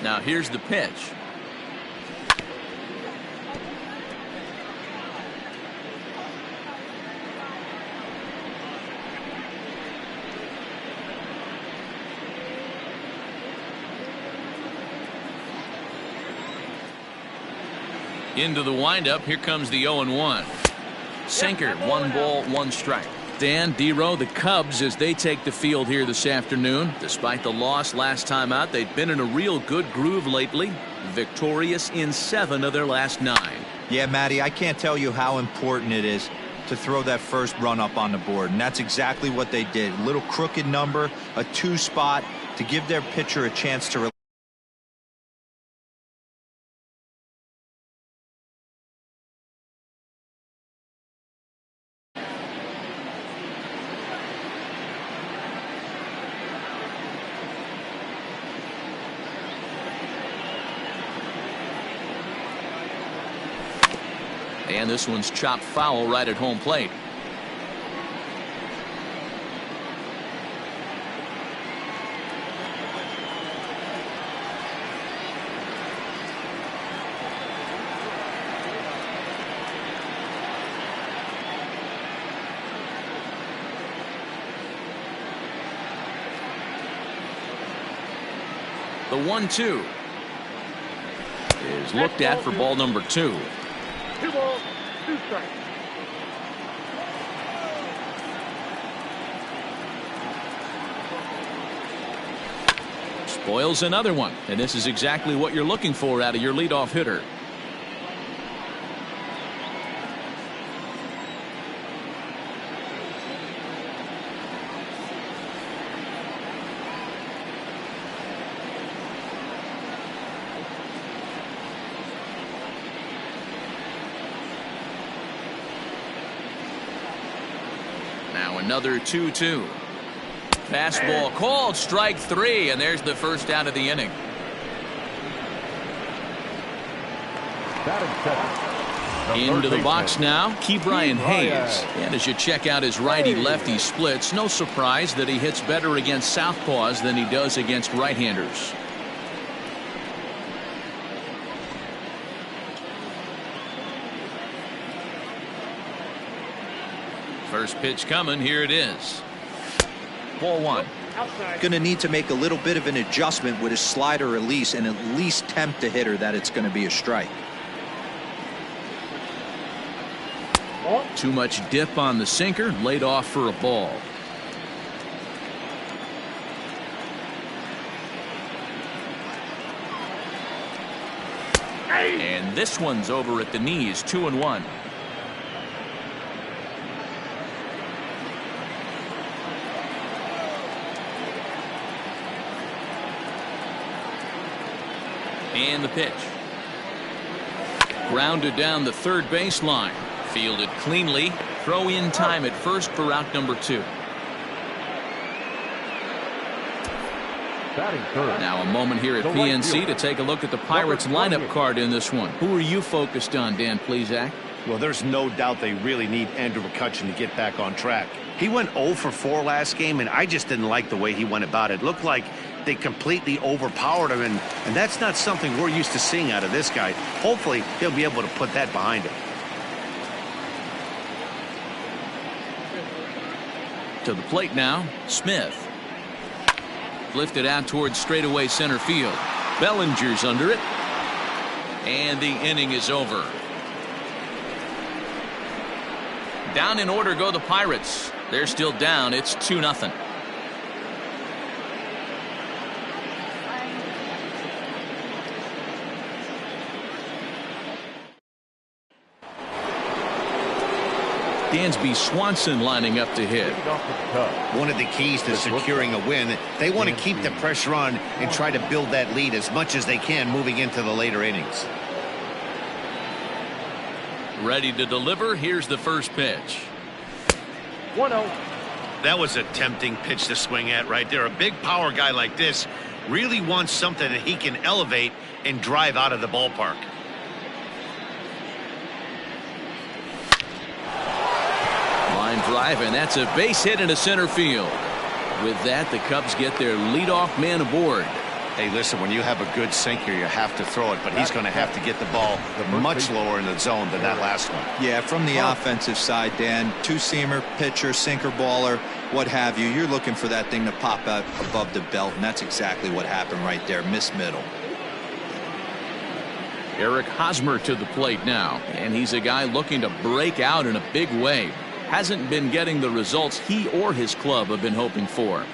Now here's the pitch. Into the windup. Here comes the 0-1. Sinker. 1 ball, 1 strike. Dan, D-Row, the Cubs, as they take the field here this afternoon. Despite the loss last time out, they've been in a real good groove lately. Victorious in 7 of their last 9. Yeah, Matty, I can't tell you how important it is to throw that first run up on the board. And that's exactly what they did. A little crooked number, a 2 spot to give their pitcher a chance to and this one's chopped foul right at home plate. The 1-2 is looked at for ball number 2. 2 balls, 2 strikes. Spoils another one, and this is exactly what you're looking for out of your leadoff hitter. Now another 2-2. Fastball called, strike 3, and there's the first out of the inning. Into the box now, Ke'Bryan Hayes. And as you check out his righty-lefty splits, no surprise that he hits better against southpaws than he does against right-handers. First pitch coming. Here it is. Ball 1. Going to need to make a little bit of an adjustment with his slider release and at least tempt the hitter that it's going to be a strike. Too much dip on the sinker, laid off for a ball. And this one's over at the knees. 2-1. And the pitch. Grounded down the third baseline. Fielded cleanly. Throw in time at first for out number 2. Now a moment here at PNC to take a look at the Pirates lineup card in this one. Who are you focused on, Dan Plesac? Well, there's no doubt they really need Andrew McCutchen to get back on track. He went 0 for 4 last game, and I just didn't like the way he went about it. Looked like they completely overpowered him, and that's not something we're used to seeing out of this guy. Hopefully, he'll be able to put that behind him. To the plate now, Smith. Lifted out towards straightaway center field. Bellinger's under it. And the inning is over. Down in order go the Pirates. They're still down. It's 2-0. Dansby Swanson lining up to hit. One of the keys to securing a win, they want to keep the pressure on and try to build that lead as much as they can moving into the later innings. Ready to deliver. Here's the first pitch. 1-0. That was a tempting pitch to swing at right there. A big power guy like this really wants something that he can elevate and drive out of the ballpark. Line drive, and that's a base hit into center field. With that, the Cubs get their leadoff man aboard. Hey, listen, when you have a good sinker, you have to throw it, but he's going to have to get the ball much lower in the zone than that last one. Yeah, from the offensive side, Dan, two-seamer, pitcher, sinker, baller, what have you, you're looking for that thing to pop out above the belt, and that's exactly what happened right there. Miss middle. Eric Hosmer to the plate now, and he's a guy looking to break out in a big way. Hasn't been getting the results he or his club have been hoping for.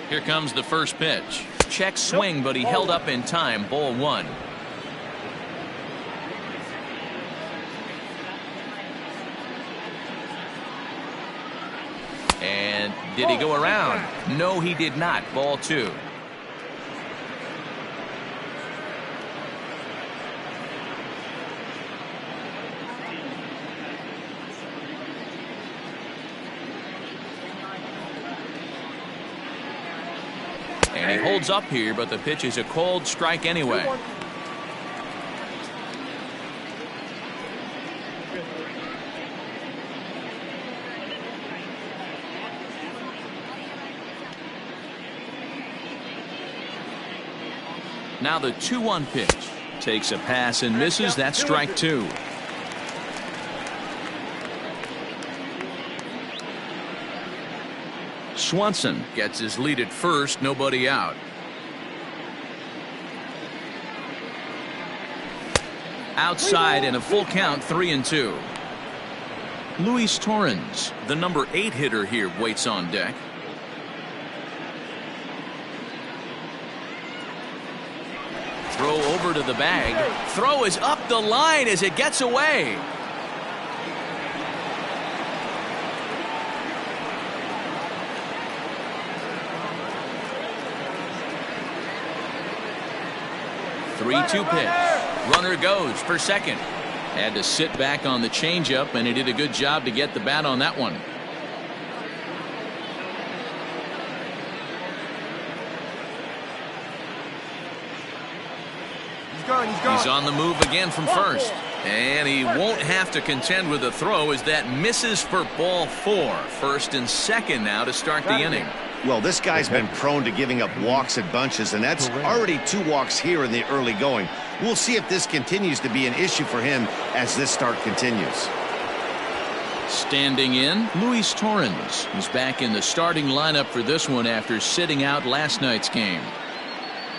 Here comes the first pitch. Check swing, but he held up in time. Ball one. And did he go around? No, he did not. Ball two. And he holds up here, but the pitch is a cold strike anyway. Now the 2-1 pitch. Takes a pass and misses. That's strike two. Swanson gets his lead at first, nobody out. Outside and a full count, 3-2. Luis Torrens, the number 8 hitter here, waits on deck. Throw over to the bag. Throw is up the line as it gets away. Three-two pitch. Runner goes for second. Had to sit back on the changeup, and he did a good job to get the bat on that one. He's on the move again from first. And he won't have to contend with a throw as that misses for ball 4. First and second now to start the inning. Well, this guy's been prone to giving up walks at bunches, and that's already 2 walks here in the early going. We'll see if this continues to be an issue for him as this start continues. Standing in, Luis Torrens. He's back in the starting lineup for this one after sitting out last night's game.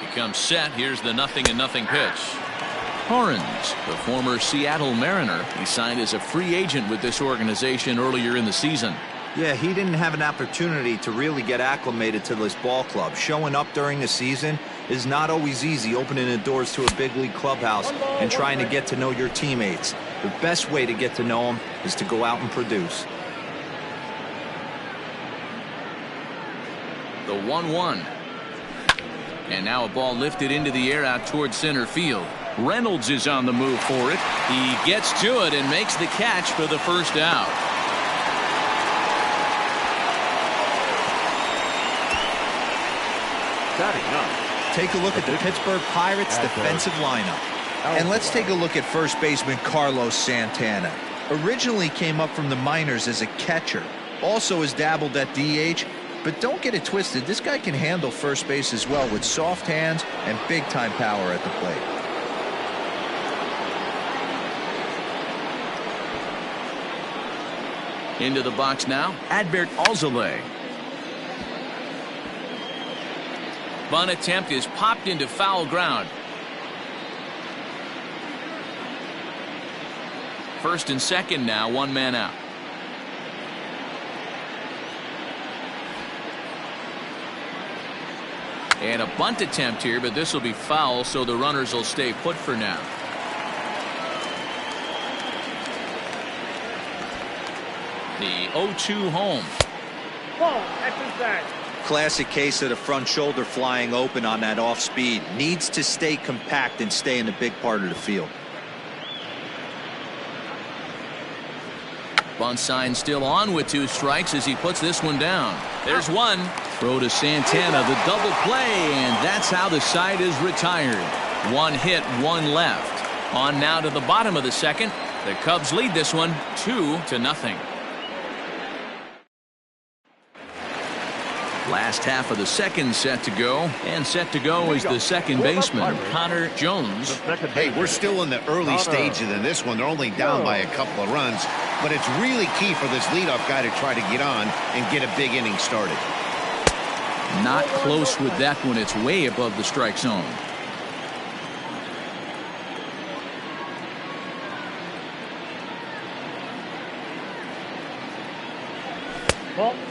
He comes set. Here's the 0-0 pitch. Torrens, the former Seattle Mariner, he signed as a free agent with this organization earlier in the season. Yeah, he didn't have an opportunity to really get acclimated to this ball club. Showing up during the season is not always easy, opening the doors to a big league clubhouse and trying to get to know your teammates. The best way to get to know them is to go out and produce. The 1-1. And now a ball lifted into the air out towards center field. Reynolds is on the move for it. He gets to it and makes the catch for the first out. Take a look at the Pittsburgh Pirates defensive lineup. And let's take a look at first baseman Carlos Santana. Originally came up from the minors as a catcher. Also has dabbled at DH. But don't get it twisted. This guy can handle first base as well with soft hands and big-time power at the plate. Into the box now, Adbert Alzolay. Bunt attempt is popped into foul ground. First and second now, 1 man out. And a bunt attempt here, but this will be foul, so the runners will stay put for now. The 0-2 home. Ball, that's inside. Classic case of the front shoulder flying open on that off speed. Needs to stay compact and stay in the big part of the field. Bunt sign still on with 2 strikes as he puts this one down. There's one. Throw to Santana, the double play, and that's how the side is retired. 1 hit, 1 left. On now to the bottom of the second. The Cubs lead this one 2-0. Last half of the second set to go, and set to go is the second baseman, Connor Jones. Hey, we're still in the early stages in this one. They're only down by a couple of runs, but it's really key for this leadoff guy to try to get on and get a big inning started. Not close with that one. It's way above the strike zone.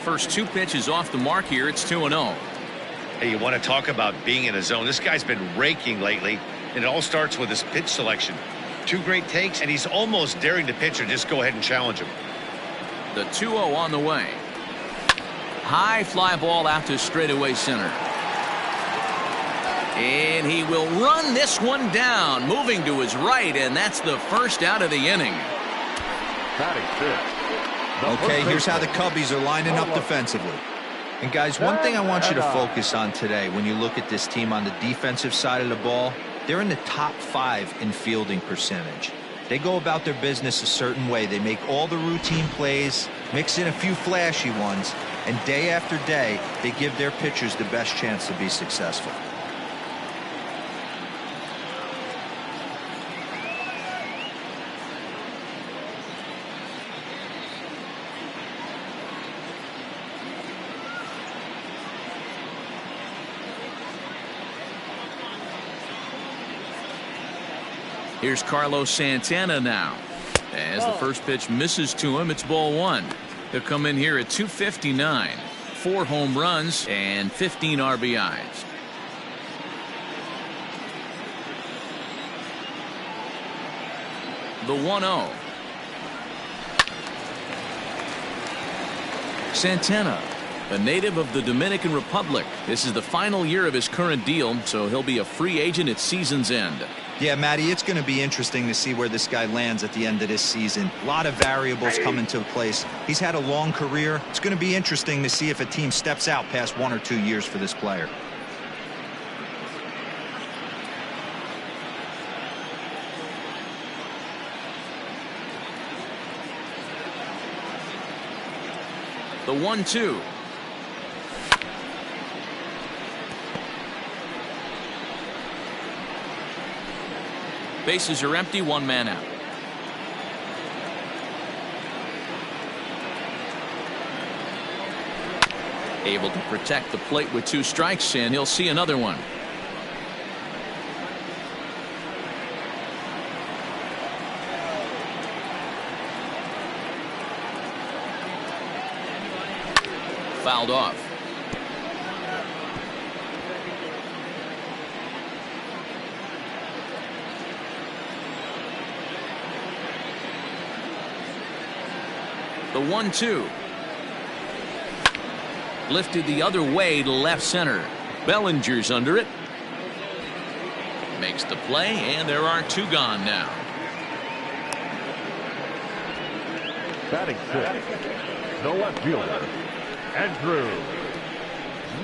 First two pitches off the mark here. It's 2-0. Hey, you want to talk about being in a zone? This guy's been raking lately, and it all starts with his pitch selection. Two great takes, and he's almost daring the pitcher just go ahead and challenge him. The 2-0 on the way. High fly ball out to straightaway center. And he will run this one down, moving to his right, and that's the first out of the inning. Okay, here's how the Cubbies are lining up defensively. And guys, one thing I want you to focus on today when you look at this team on the defensive side of the ball, they're in the top 5 in fielding percentage. They go about their business a certain way. They make all the routine plays, mix in a few flashy ones, and day after day, they give their pitchers the best chance to be successful. Here's Carlos Santana now. As the first pitch misses to him, it's ball 1. He'll come in here at 259. 4 home runs and 15 RBIs. The 1-0. Santana, a native of the Dominican Republic. This is the final year of his current deal, so he'll be a free agent at season's end. Yeah, Matty, it's going to be interesting to see where this guy lands at the end of this season. A lot of variables come into place. He's had a long career. It's going to be interesting to see if a team steps out past 1 or 2 years for this player. The 1-2. Bases are empty, 1 man out. Able to protect the plate with 2 strikes, and he'll see another one. Fouled off. The 1-2. Lifted the other way to left center. Bellinger's under it. Makes the play, and there are 2 gone now. Batting 6, the left fielder, Andrew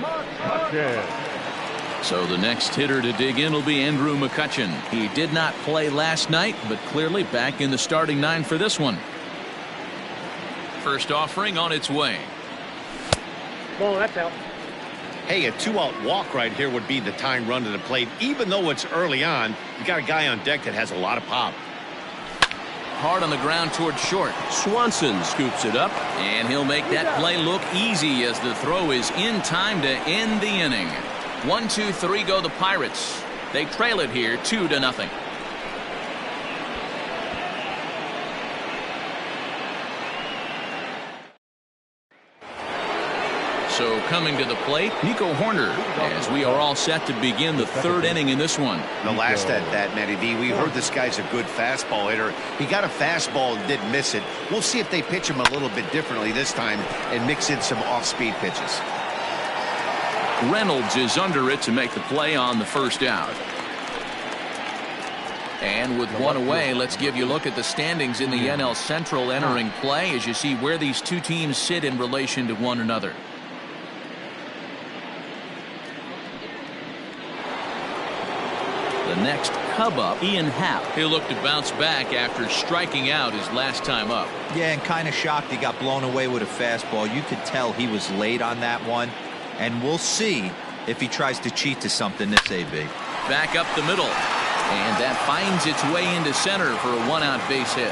McCutchen. So the next hitter to dig in will be Andrew McCutchen. He did not play last night, but clearly back in the starting 9 for this one. First offering on its way. Ball, that's out. Hey, a 2-out walk right here would be the tying run to the plate. Even though it's early on, you got a guy on deck that has a lot of pop. Hard on the ground towards short. Swanson scoops it up, and he'll make that play look easy as the throw is in time to end the inning. 1, 2, 3 go the Pirates. They trail it here 2-0. So coming to the plate, Nico Horner, as we are all set to begin the 3rd inning in this one. The last at that, Matty V, we heard this guy's a good fastball hitter. He got a fastball and didn't miss it. We'll see if they pitch him a little bit differently this time and mix in some off-speed pitches. Reynolds is under it to make the play on the first out. And with 1 away, let's give you a look at the standings in the NL Central entering play as you see where these 2 teams sit in relation to one another. The next Cub up, Ian Happ. He'll look to bounce back after striking out his last time up. Yeah, and kind of shocked he got blown away with a fastball. You could tell he was late on that one. And we'll see if he tries to cheat to something this AB. Back up the middle. And that finds its way into center for a one-out base hit.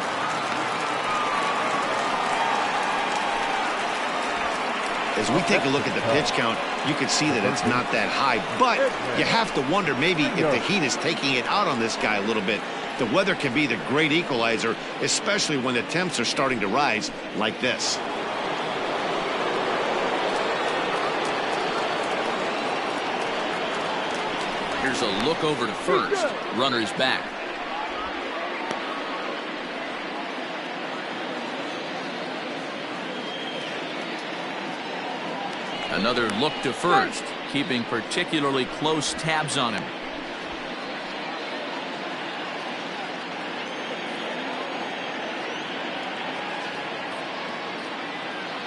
As we take a look at the pitch count, you can see that it's not that high. But you have to wonder maybe if the heat is taking it out on this guy a little bit. The weather can be the great equalizer, especially when the temps are starting to rise like this. Here's a look over to first. Runner's back. Another look to first, keeping particularly close tabs on him.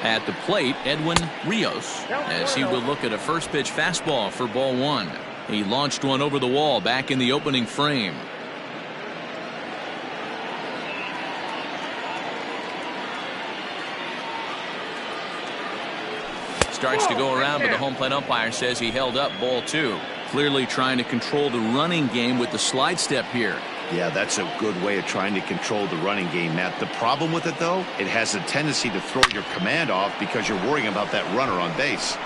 At the plate, Edwin Rios, as he will look at a first pitch fastball for ball one. He launched one over the wall back in the opening frame. Starts to go around, but the home plate umpire says he held up ball two. Clearly trying to control the running game with the slide step here. Yeah, that's a good way of trying to control the running game, Matt. The problem with it, though, it has a tendency to throw your command off because you're worrying about that runner on base.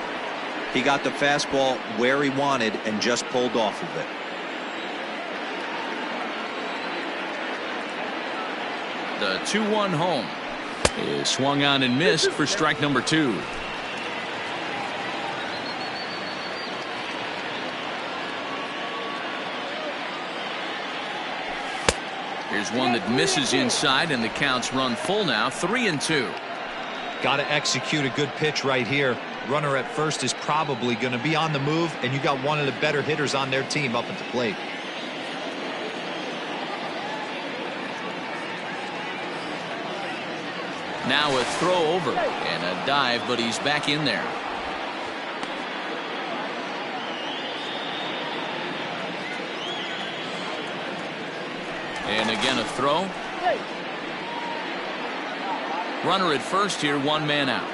He got the fastball where he wanted and just pulled off of it. The 2-1 home is swung on and missed for strike number two. Here's one that misses inside, and the counts run full now, 3-2. Got to execute a good pitch right here. Runner at first is probably going to be on the move, and you got one of the better hitters on their team up at the plate. Now a throw over and a dive, but he's back in there. And again a throw. Runner at first here, one man out.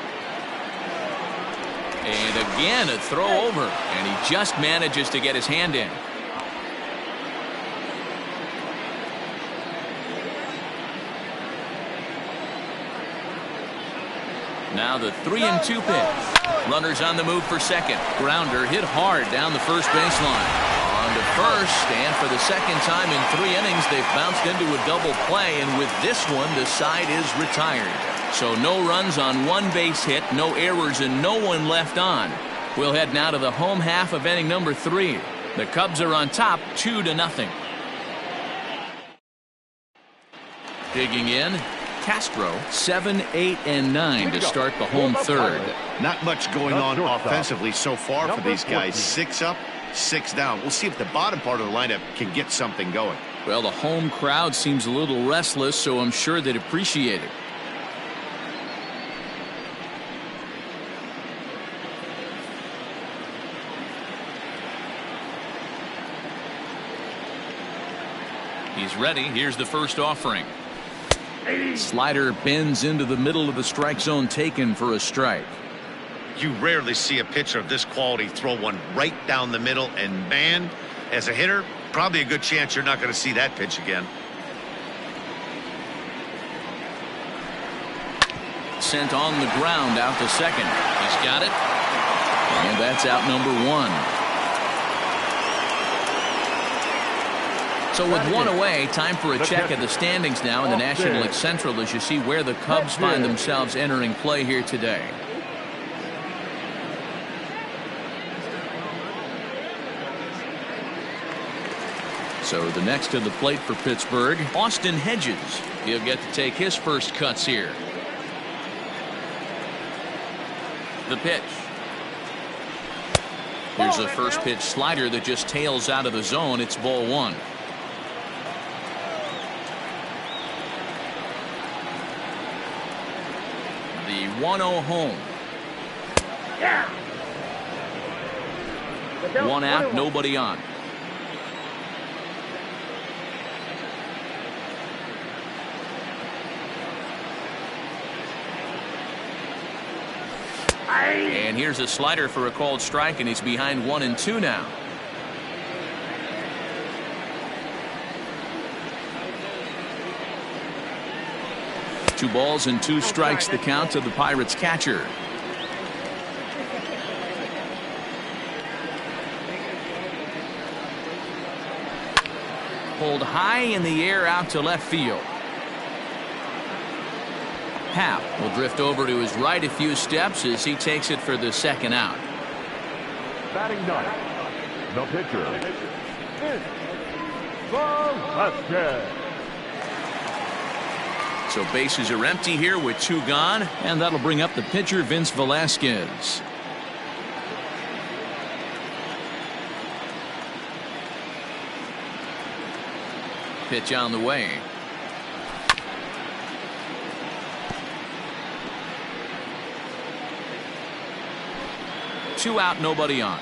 And again a throw over, and he just manages to get his hand in. Now the 3-2 pitch. Runners on the move for second. Grounder hit hard down the first baseline. On to first, and for the second time in 3 innings, they've bounced into a double play, and with this one, the side is retired. So no runs on one base hit, no errors, and no one left on. We'll head now to the home half of inning number 3. The Cubs are on top, 2-0. Digging in, Castro, 7, 8, and 9 to start the home third. Not much going on offensively so far for these guys. 6 up, 6 down. We'll see if the bottom part of the lineup can get something going. Well, the home crowd seems a little restless, so I'm sure they'd appreciate it. He's ready. Here's the first offering. Slider bends into the middle of the strike zone, taken for a strike. You rarely see a pitcher of this quality throw one right down the middle, and man, as a hitter, probably a good chance you're not going to see that pitch again. Sent on the ground out to second. He's got it. And that's out number 1. So with one away, time for a check at the standings now in the National League Central as you see where the Cubs find themselves entering play here today. So the next to the plate for Pittsburgh, Austin Hedges. He'll get to take his first cuts here. The pitch. Here's a first pitch slider that just tails out of the zone. It's ball 1. The 1-0 home. 1 out, nobody on. And here's a slider for a called strike, and he's behind 1-2 now. Two balls and two strikes the count to the Pirates catcher. Pulled high in the air out to left field. Happ will drift over to his right a few steps as he takes it for the second out. Batting ninth, the pitcher is Velasquez. So bases are empty here with two gone, and that'll bring up the pitcher, Vince Velasquez. Pitch on the way. Two out, nobody on.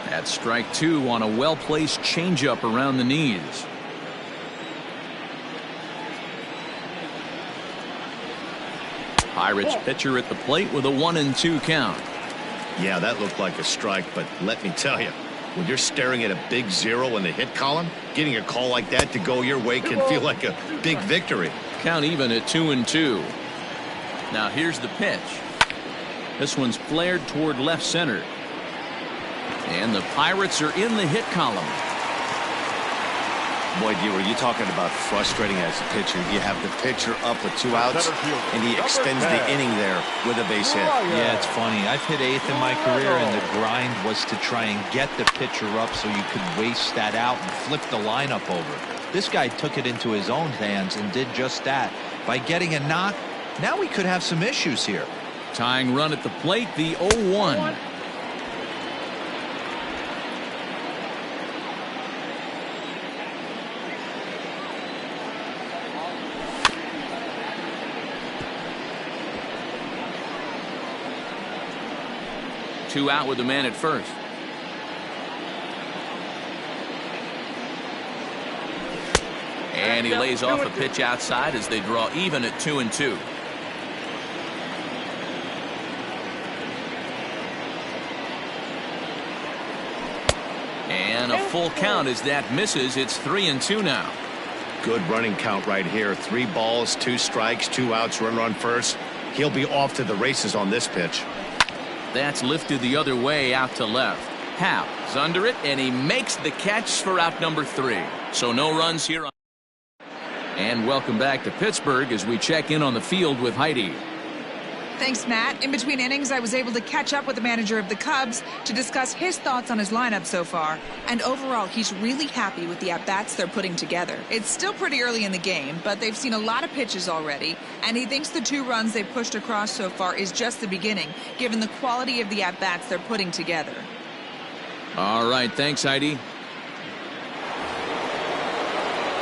That's strike two on a well-placed changeup around the knees. Pirates pitcher at the plate with a 1-2 count. Yeah, that looked like a strike, but let me tell you, when you're staring at a big zero in the hit column, getting a call like that to go your way can feel like a big victory. Count even at 2-2. Now here's the pitch. This one's flared toward left center. And the Pirates are in the hit column. Boy, were you talking about frustrating as a pitcher? You have the pitcher up with two outs, and he extends the inning there with a base hit. Yeah, it's funny. I've hit eighth in my career, and the grind was to try and get the pitcher up so you could waste that out and flip the lineup over. This guy took it into his own hands and did just that. By getting a knock, now we could have some issues here. Tying run at the plate, the 0-1. Two out with the man at first. And he lays off a pitch outside as they draw even at 2-2. And a full count as that misses. It's 3-2 now. Good running count right here. 3 balls, 2 strikes, 2 outs, runner on first. He'll be off to the races on this pitch. That's lifted the other way out to left. Happ is under it, and he makes the catch for out number 3. So no runs here. And welcome back to Pittsburgh as we check in on the field with Heidi. Thanks, Matt. In between innings, I was able to catch up with the manager of the Cubs to discuss his thoughts on his lineup so far. And overall, he's really happy with the at-bats they're putting together. It's still pretty early in the game, but they've seen a lot of pitches already. And he thinks the 2 runs they've pushed across so far is just the beginning, given the quality of the at-bats they're putting together. All right, thanks, Heidi.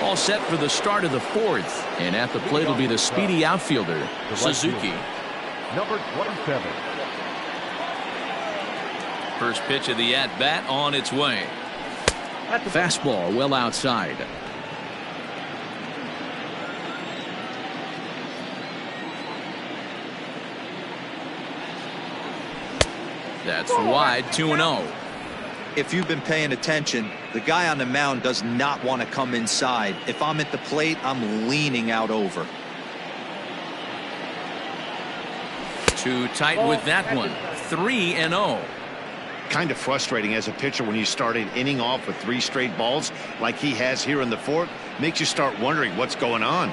All set for the start of the 4th. And at the plate will be the speedy outfielder, Suzuki. Number 27. First pitch of the at-bat on its way. Fastball well outside. That's wide, 2-0. If you've been paying attention, the guy on the mound does not want to come inside. If I'm at the plate, I'm leaning out over. Too tight with that one. 3-0. Kind of frustrating as a pitcher when you start an inning off with 3 straight balls like he has here in the 4th. Makes you start wondering what's going on.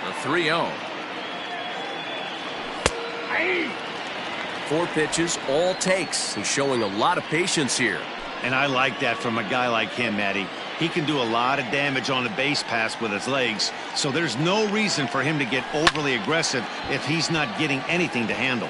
The 3-0. 4 pitches, all takes. He's showing a lot of patience here. And I like that from a guy like him, Matty. He can do a lot of damage on the base pass with his legs, so there's no reason for him to get overly aggressive if he's not getting anything to handle.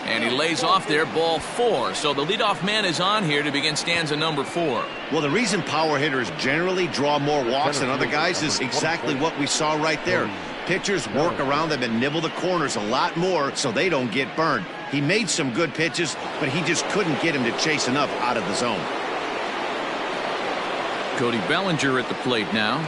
And he lays off there, ball 4. So the leadoff man is on here to begin stanza number 4. Well, the reason power hitters generally draw more walks than other guys is exactly what we saw right there. Pitchers work around them and nibble the corners a lot more so they don't get burned. He made some good pitches, but he just couldn't get him to chase enough out of the zone. Cody Bellinger at the plate now.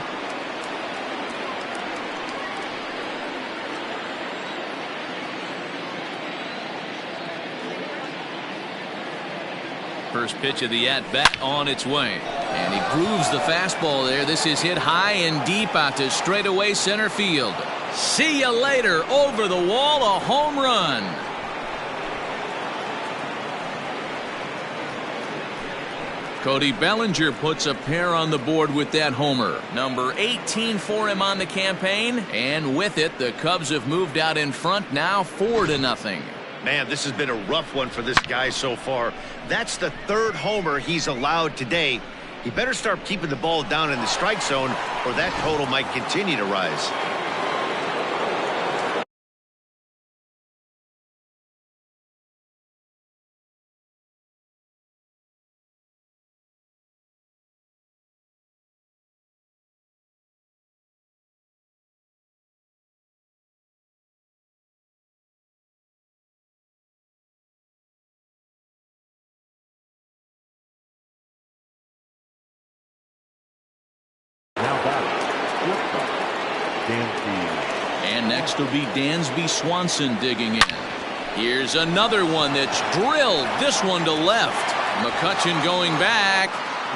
First pitch of the at-bat on its way. And he grooves the fastball there. This is hit high and deep out to straightaway center field. See you later. Over the wall, a home run. Cody Bellinger puts a pair on the board with that homer. Number 18 for him on the campaign. And with it, the Cubs have moved out in front now 4-0. Man, this has been a rough one for this guy so far. That's the third homer he's allowed today. He better start keeping the ball down in the strike zone, or that total might continue to rise. And next will be Dansby Swanson digging in. Here's another one that's drilled. This one to left. McCutchen going back.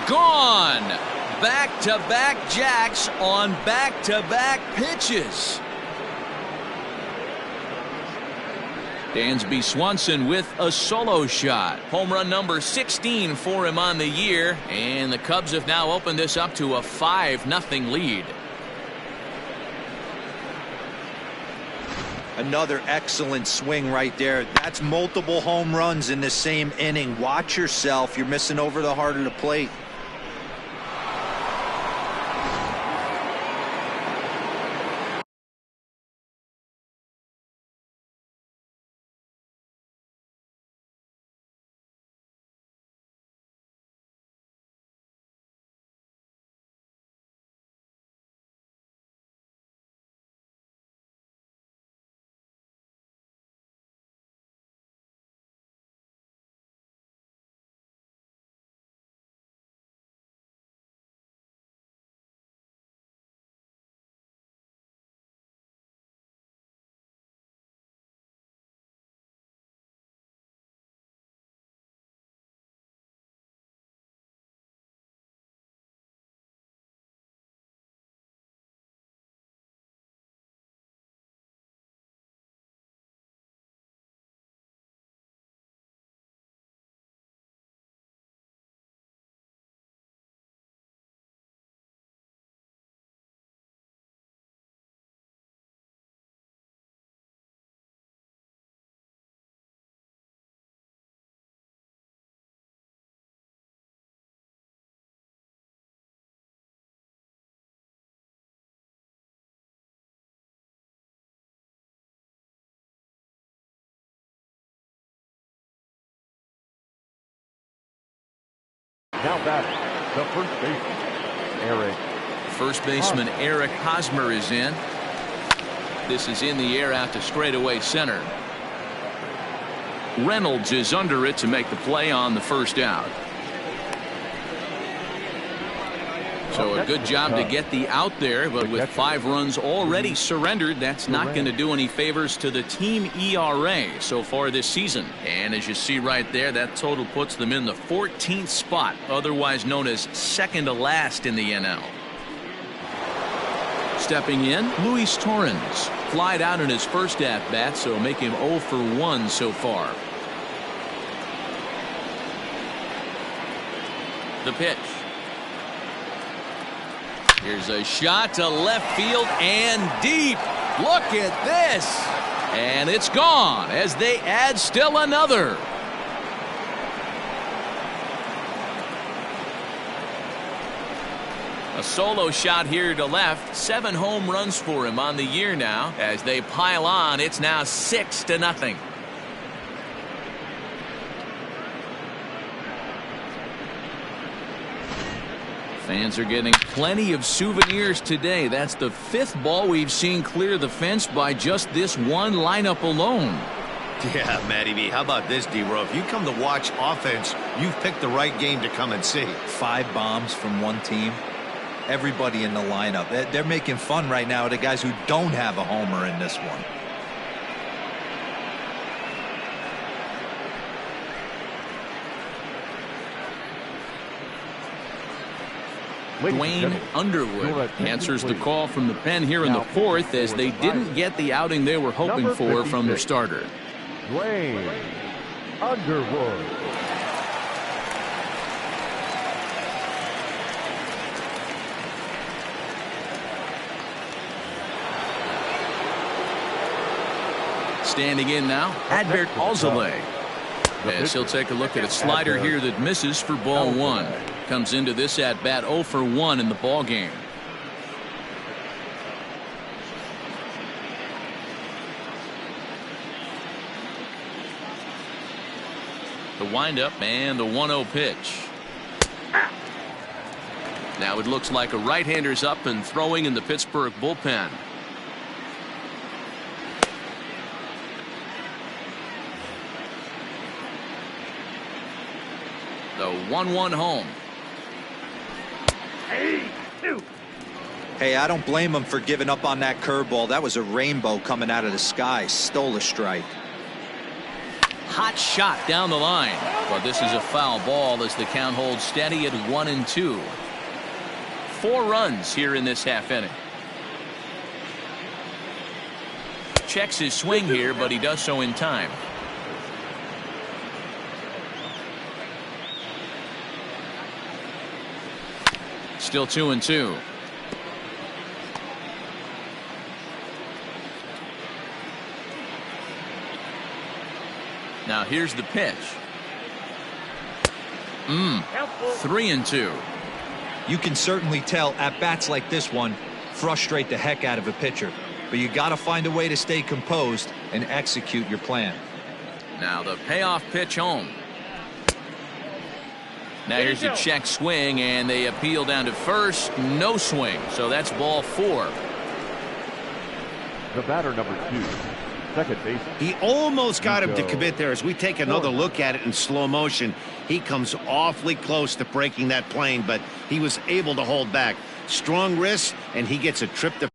Gone. Back-to-back jacks on back-to-back pitches. Dansby Swanson with a solo shot. Home run number 16 for him on the year. And the Cubs have now opened this up to a 5-0 lead. Another excellent swing right there. That's multiple home runs in the same inning. Watch yourself. You're missing over the heart of the plate. Now batting, the first baseman, Eric. First baseman Eric Hosmer is in. This is in the air out to straightaway center. Reynolds is under it to make the play on the first out. So a good job to get the out there, but with 5 runs already surrendered, that's not going to do any favors to the team ERA so far this season. And as you see right there, that total puts them in the 14th spot, otherwise known as second to last in the NL. Stepping in, Luis Torrens. Flied out in his first at-bat, so make him 0 for 1 so far. The pitch. Here's a shot to left field and deep. Look at this. And it's gone as they add still another. A solo shot here to left. 7 home runs for him on the year now. As they pile on, it's now 6-0. Fans are getting plenty of souvenirs today. That's the 5th ball we've seen clear the fence by just this one lineup alone. Yeah, Matty B. How about this, D-Row? If you come to watch offense, you've picked the right game to come and see. 5 bombs from one team. Everybody in the lineup. They're making fun right now of the guys who don't have a homer in this one. Dwayne Underwood answers the call from the pen here in the 4th as they didn't get the outing they were hoping for from their starter. Dwayne Underwood. Standing in now, Alzolay. As he'll take a look at a slider here that misses for ball 1. Comes into this at bat 0 for 1 in the ball game. The windup and the 1-0 pitch. Now it looks like a right-hander's up and throwing in the Pittsburgh bullpen. The 1-1 home. Hey, I don't blame him for giving up on that curveball. That was a rainbow coming out of the sky. Stole a strike. Hot shot down the line. But this is a foul ball as the count holds steady at 1-2. 4 runs here in this half inning. Checks his swing here, but he does so in time. Still 2-2. Now here's the pitch. 3-2. You can certainly tell at bats like this one frustrate the heck out of a pitcher, but you got to find a way to stay composed and execute your plan. Now the payoff pitch home. Now here's a check swing, and they appeal down to first. No swing, so that's ball 4. The batter, number 2, second base. He almost got him to commit there. As we take another look at it in slow motion, he comes awfully close to breaking that plane, but he was able to hold back. Strong wrist, and he gets a trip to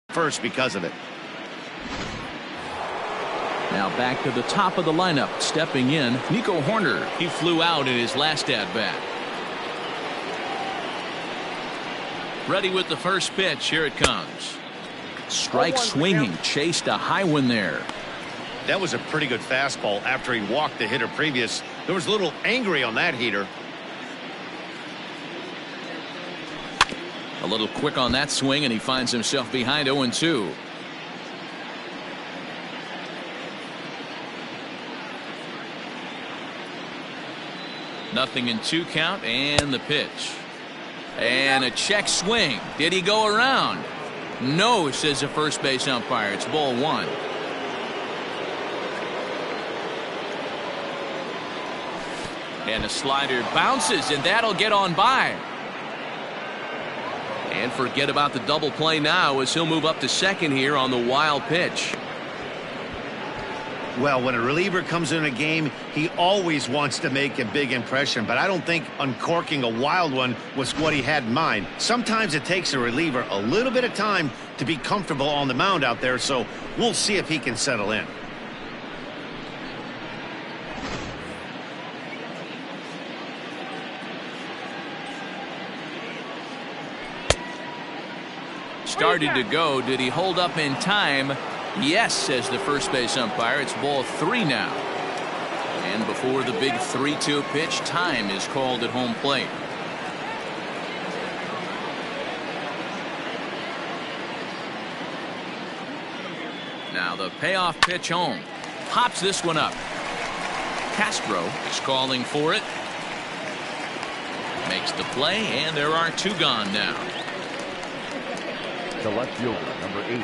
first because of it. Now back to the top of the lineup. Stepping in, Nico Horner. He flew out in his last at-bat. Ready with the first pitch. Here it comes. Strike swinging. Chased a high one there. That was a pretty good fastball after he walked the hitter previous. There was a little angry on that heater. A little quick on that swing, and he finds himself behind 0-2. Nothing in 2 count, and the pitch. And a check swing. Did he go around? No, says the first base umpire. It's ball 1. And a slider bounces, and that'll get on by. And forget about the double play now as he'll move up to second here on the wild pitch. Well, when a reliever comes in a game, he always wants to make a big impression, but I don't think uncorking a wild one was what he had in mind. Sometimes it takes a reliever a little bit of time to be comfortable on the mound out there, so we'll see if he can settle in. Started to go. Did he hold up in time? Yes, says the first base umpire. It's ball 3 now. And before the big 3-2 pitch, time is called at home plate. Now the payoff pitch home. Pops this one up. Castro is calling for it. Makes the play, and there are 2 gone now. The left fielder, number 8.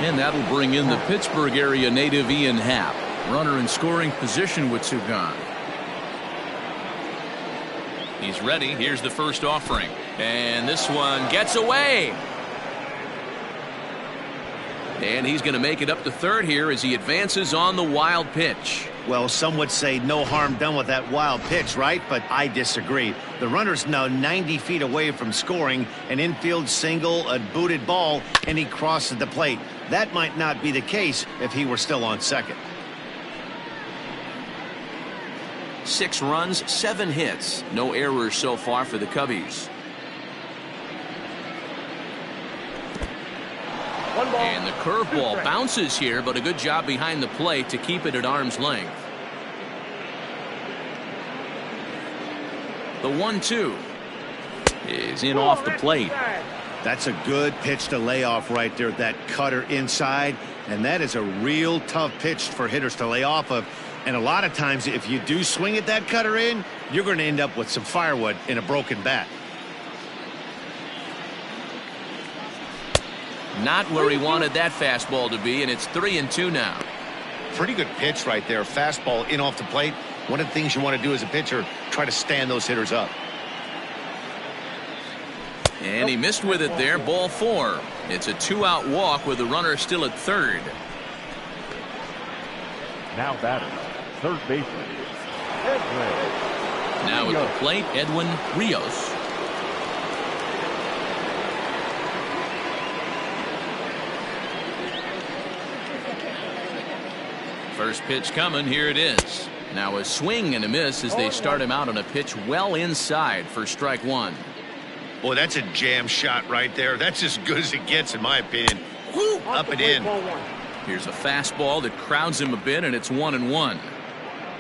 And that'll bring in the Pittsburgh area native Ian Happ. Runner in scoring position with 2 gone. He's ready. Here's the first offering. And this one gets away. And he's going to make it up to third here as he advances on the wild pitch. Well, some would say no harm done with that wild pitch, right? But I disagree. The runner's now 90 feet away from scoring an infield single, a booted ball, and he crosses the plate. That might not be the case if he were still on second. 6 runs, 7 hits. No errors so far for the Cubbies. And the curveball bounces here, but a good job behind the plate to keep it at arm's length. The 1-2 is in off the plate. That's a good pitch to lay off right there. That cutter inside, and that is a real tough pitch for hitters to lay off of. And a lot of times, if you do swing at that cutter in, you're going to end up with some firewood in a broken bat. Not where he wanted that fastball to be, and it's 3-2 now. Pretty good pitch right there. Fastball in off the plate. One of the things you want to do as a pitcher, try to stand those hitters up. And he missed with it there. Ball 4. It's a 2-out walk with the runner still at third. Now batter, third baseman, Edwin. Now at the plate, Edwin Rios. First pitch coming. Here it is. Now a swing and a miss as they start him out on a pitch well inside for strike 1. Boy, that's a jam shot right there. That's as good as it gets, in my opinion. Woo, up and in. Here's a fastball that crowds him a bit, and it's 1-1.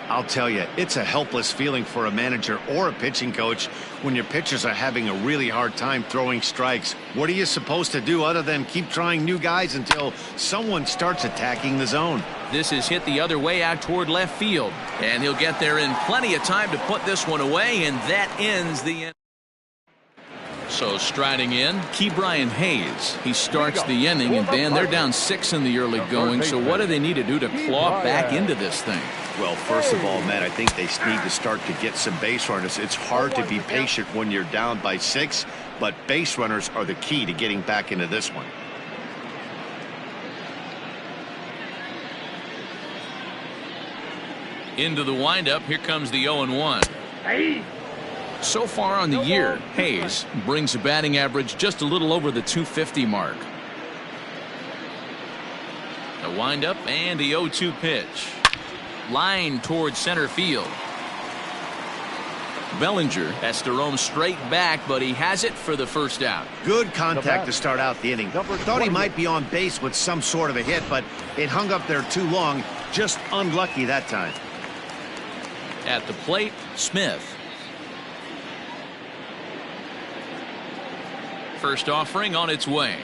I'll tell you, it's a helpless feeling for a manager or a pitching coach when your pitchers are having a really hard time throwing strikes. What are you supposed to do other than keep trying new guys until someone starts attacking the zone? This is hit the other way out toward left field, and he'll get there in plenty of time to put this one away, and that ends the inning. So striding in, Ke'Bryan Hayes. He starts the inning, and Dan, they're down 6 in the early going. So what do they need to do to claw back into this thing? Well, first of all, Matt, I think they need to start to get some base runners. It's hard to be patient when you're down by 6, but base runners are the key to getting back into this one. Into the windup, here comes the 0-1. So far on the year, Hayes brings a batting average just a little over the 250 mark. The windup and the 0-2 pitch. Line towards center field. Bellinger has to roam straight back, but he has it for the first out. Good contact to start out the inning. Thought he might be on base with some sort of a hit, but it hung up there too long. Just unlucky that time. At the plate, Smith. First offering on its way.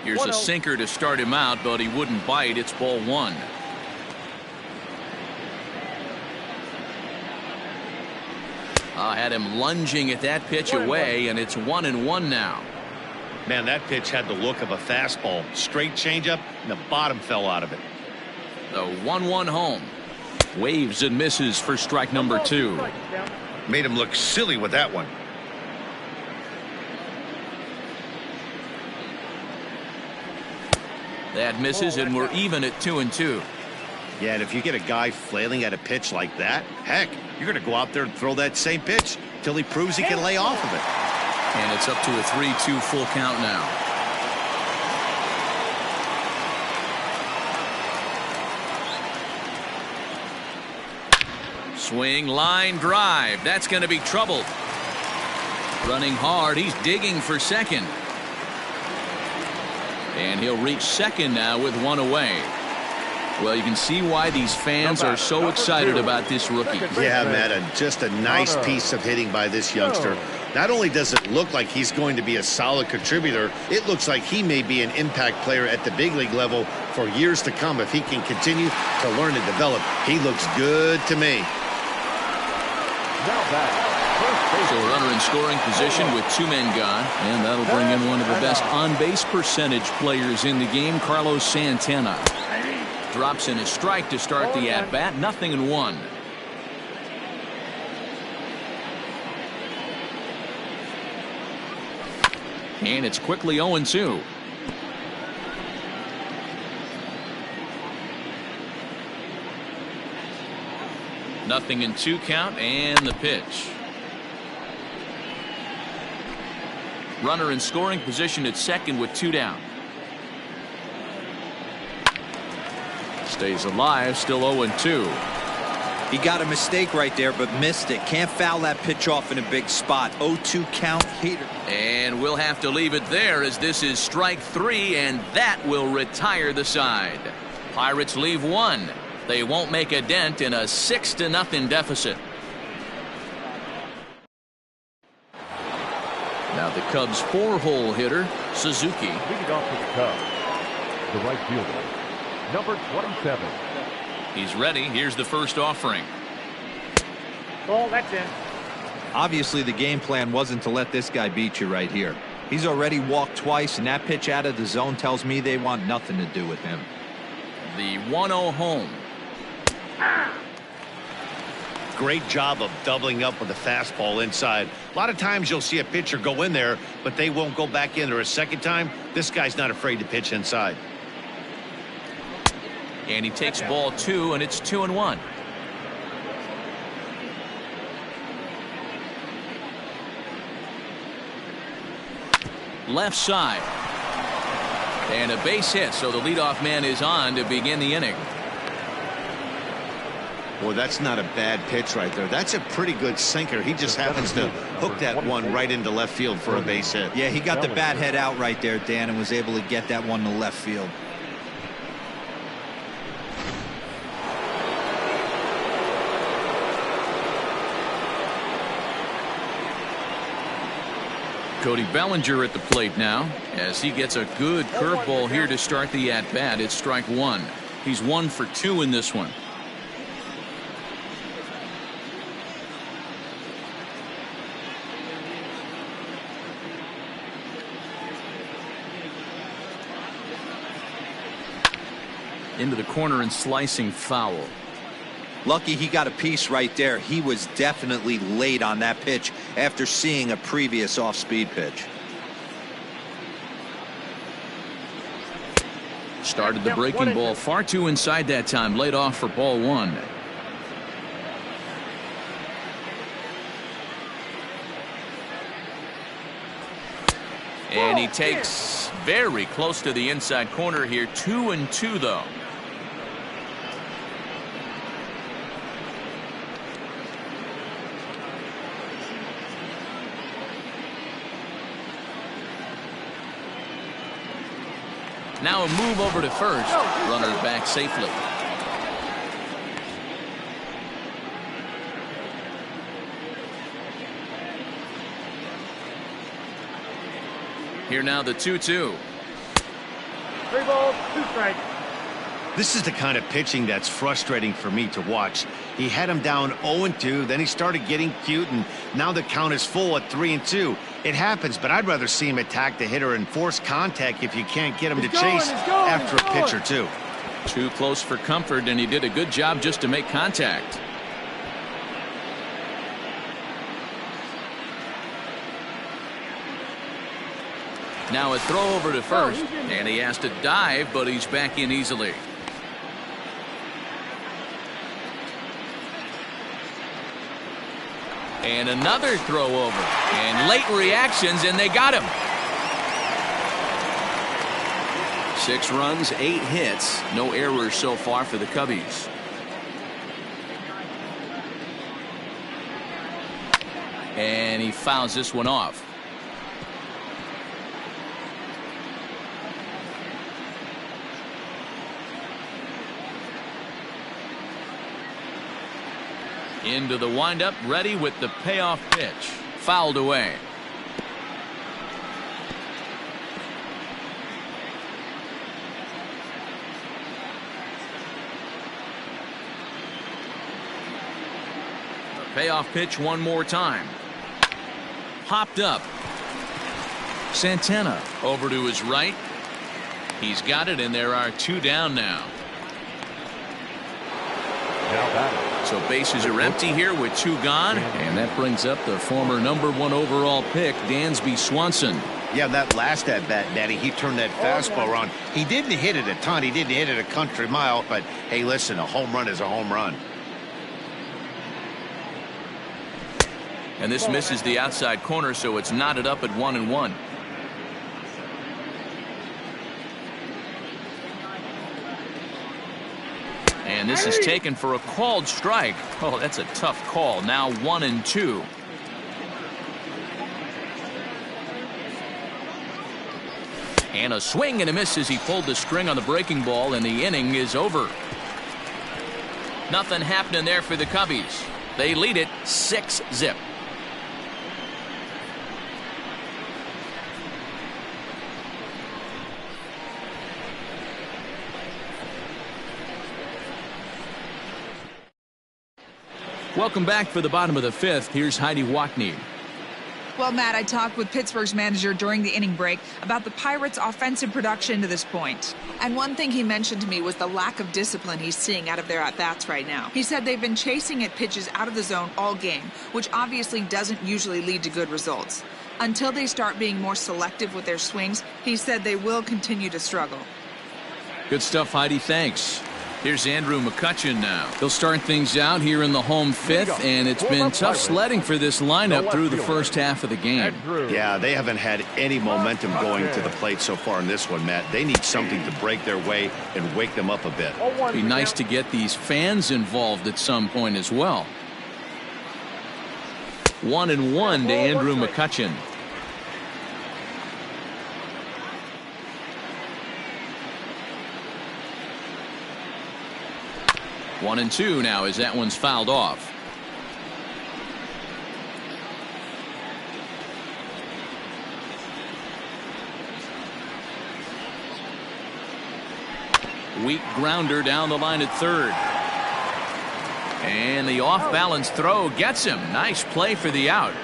Here's a sinker to start him out, but he wouldn't bite. It's ball one. Had him lunging at that pitch away, and it's 1-1 now. Man, that pitch had the look of a fastball. Straight changeup, and the bottom fell out of it. The 1-1 home. Waves and misses for strike number 2. Made him look silly with that one. That misses, and we're even at 2-2. Yeah, and if you get a guy flailing at a pitch like that, heck, you're going to go out there and throw that same pitch till he proves he can lay off of it. And it's up to a 3-2 full count now. Swing, line, drive. That's going to be trouble. Running hard. He's digging for second. And he'll reach second now with one away. Well, you can see why these fans are so excited about this rookie. Yeah, Matt, just a nice piece of hitting by this youngster. Not only does it look like he's going to be a solid contributor, it looks like he may be an impact player at the big league level for years to come if he can continue to learn and develop. He looks good to me. So a runner in scoring position with 2 men gone, and that'll bring in one of the best on-base percentage players in the game, Carlos Santana. Drops in a strike to start the at-bat. 0-1. And it's quickly 0-2. Nothing in 2 count, and the pitch. Runner in scoring position at second with 2 down. Stays alive, still 0-2. He got a mistake right there, but missed it. Can't foul that pitch off in a big spot. 0-2 count, Heater. And we'll have to leave it there as this is strike 3, and that will retire the side. Pirates leave 1. They won't make a dent in a 6-0 deficit. Now the Cubs' 4-hole hitter, Suzuki. Leading off for the Cubs, the right fielder, number 27. He's ready. Here's the first offering. Ball, that's in. Obviously, the game plan wasn't to let this guy beat you right here. He's already walked twice, and that pitch out of the zone tells me they want nothing to do with him. The 1-0 home. Great job of doubling up with a fastball inside. A lot of times you'll see a pitcher go in there, but they won't go back in there a second time. This guy's not afraid to pitch inside. And he takes ball 2, and it's 2-1. Left side. And a base hit, so the leadoff man is on to begin the inning. Boy, that's not a bad pitch right there. That's a pretty good sinker. He just happens to hook that one right into left field for a base hit. Yeah, he got the bat head out right there, Dan, and was able to get that one to left field. Cody Bellinger at the plate now as he gets a good curveball here to start the at-bat. It's strike 1. He's 1 for 2 in this one. Into the corner and slicing foul. Lucky he got a piece right there. He was definitely late on that pitch after seeing a previous off-speed pitch. Started the breaking ball far too inside that time. Laid off for ball 1. And And he takes very close to the inside corner here. 2-2 though. Now a move over to first. Runner back safely. Here now the 2-2. 3 balls, 2 strikes. This is the kind of pitching that's frustrating for me to watch. He had him down 0-2, then he started getting cute, and now the count is full at 3-2. It happens, but I'd rather see him attack the hitter and force contact if you can't get him to chase after a pitch or two. Too close for comfort, and he did a good job just to make contact. Now a throw over to first, and he has to dive, but he's back in easily. And another throw over, and late reactions, and they got him. 6 runs, 8 hits, no errors so far for the Cubbies. And he fouls this one off. Into the windup, ready with the payoff pitch. Fouled away. The payoff pitch one more time. Popped up. Santana over to his right. He's got it, and there are 2 down now. So bases are empty here with 2 gone, and that brings up the former #1 overall pick, Dansby Swanson. Yeah, that last at bat, Daddy, he turned that fastball around. He didn't hit it a ton. He didn't hit it a country mile, but hey, listen, a home run is a home run. And this misses the outside corner, so it's knotted up at 1-1. And this is taken for a called strike. Oh, that's a tough call. Now 1-2. And a swing and a miss as he pulled the string on the breaking ball, and the inning is over. Nothing happening there for the Cubbies. They lead it 6-0. Welcome back for the bottom of the 5th. Here's Heidi Wackney. Well, Matt, I talked with Pittsburgh's manager during the inning break about the Pirates' offensive production to this point. And one thing he mentioned to me was the lack of discipline he's seeing out of their at-bats right now. He said they've been chasing at pitches out of the zone all game, which obviously doesn't usually lead to good results. Until they start being more selective with their swings, he said they will continue to struggle. Good stuff, Heidi. Thanks. Here's Andrew McCutchen now. He'll start things out here in the home 5th, and it's been tough sledding for this lineup through the first half of the game. Yeah, they haven't had any momentum going to the plate so far in this one, Matt. They need something to break their way and wake them up a bit. It'd be nice to get these fans involved at some point as well. 1-1 to Andrew McCutchen. One and 2 now as that one's fouled off. Weak grounder down the line at third. And the off-balance throw gets him. Nice play for the out.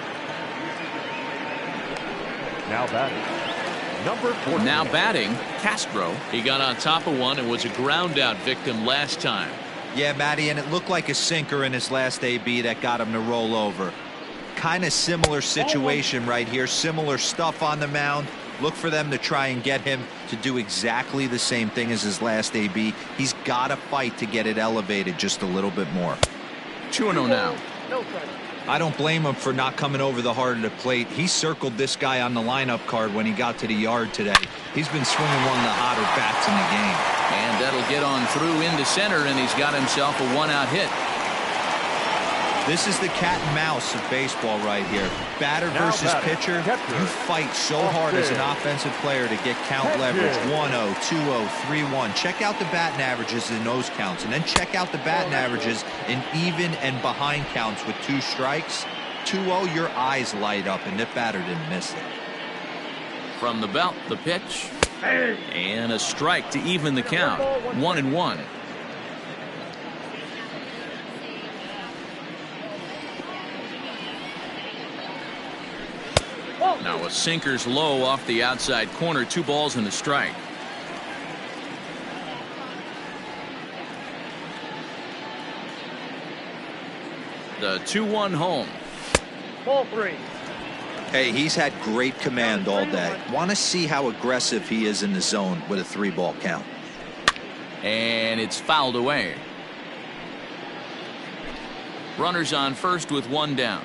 Now batting, number 14. Now batting, Castro. He got on top of one and was a ground out victim last time. Yeah, Matty, and it looked like a sinker in his last AB that got him to roll over. Kind of similar situation right here. Similar stuff on the mound. Look for them to try and get him to do exactly the same thing as his last AB. He's got to fight to get it elevated just a little bit more. 2-0 now. I don't blame him for not coming over the heart of the plate. He circled this guy on the lineup card when he got to the yard today. He's been swinging one of the hotter bats in the game. And that'll get on through into center, and he's got himself a one-out hit. This is the cat and mouse of baseball right here. Batter versus pitcher. You fight so hard as an offensive player to get count leverage. 1-0, 2-0, 3-1. Check out the batting averages in those counts, and then check out the batting averages in even and behind counts with 2 strikes. 2-0, your eyes light up, and the batter didn't miss it. From the belt, the pitch. And a strike to even the count. 1-1. Now a sinker's low off the outside corner. 2 balls and a strike. The 2-1 home. Ball 3. Hey, he's had great command all day. Want to see how aggressive he is in the zone with a 3-ball count. And it's fouled away. Runners on first with 1 down.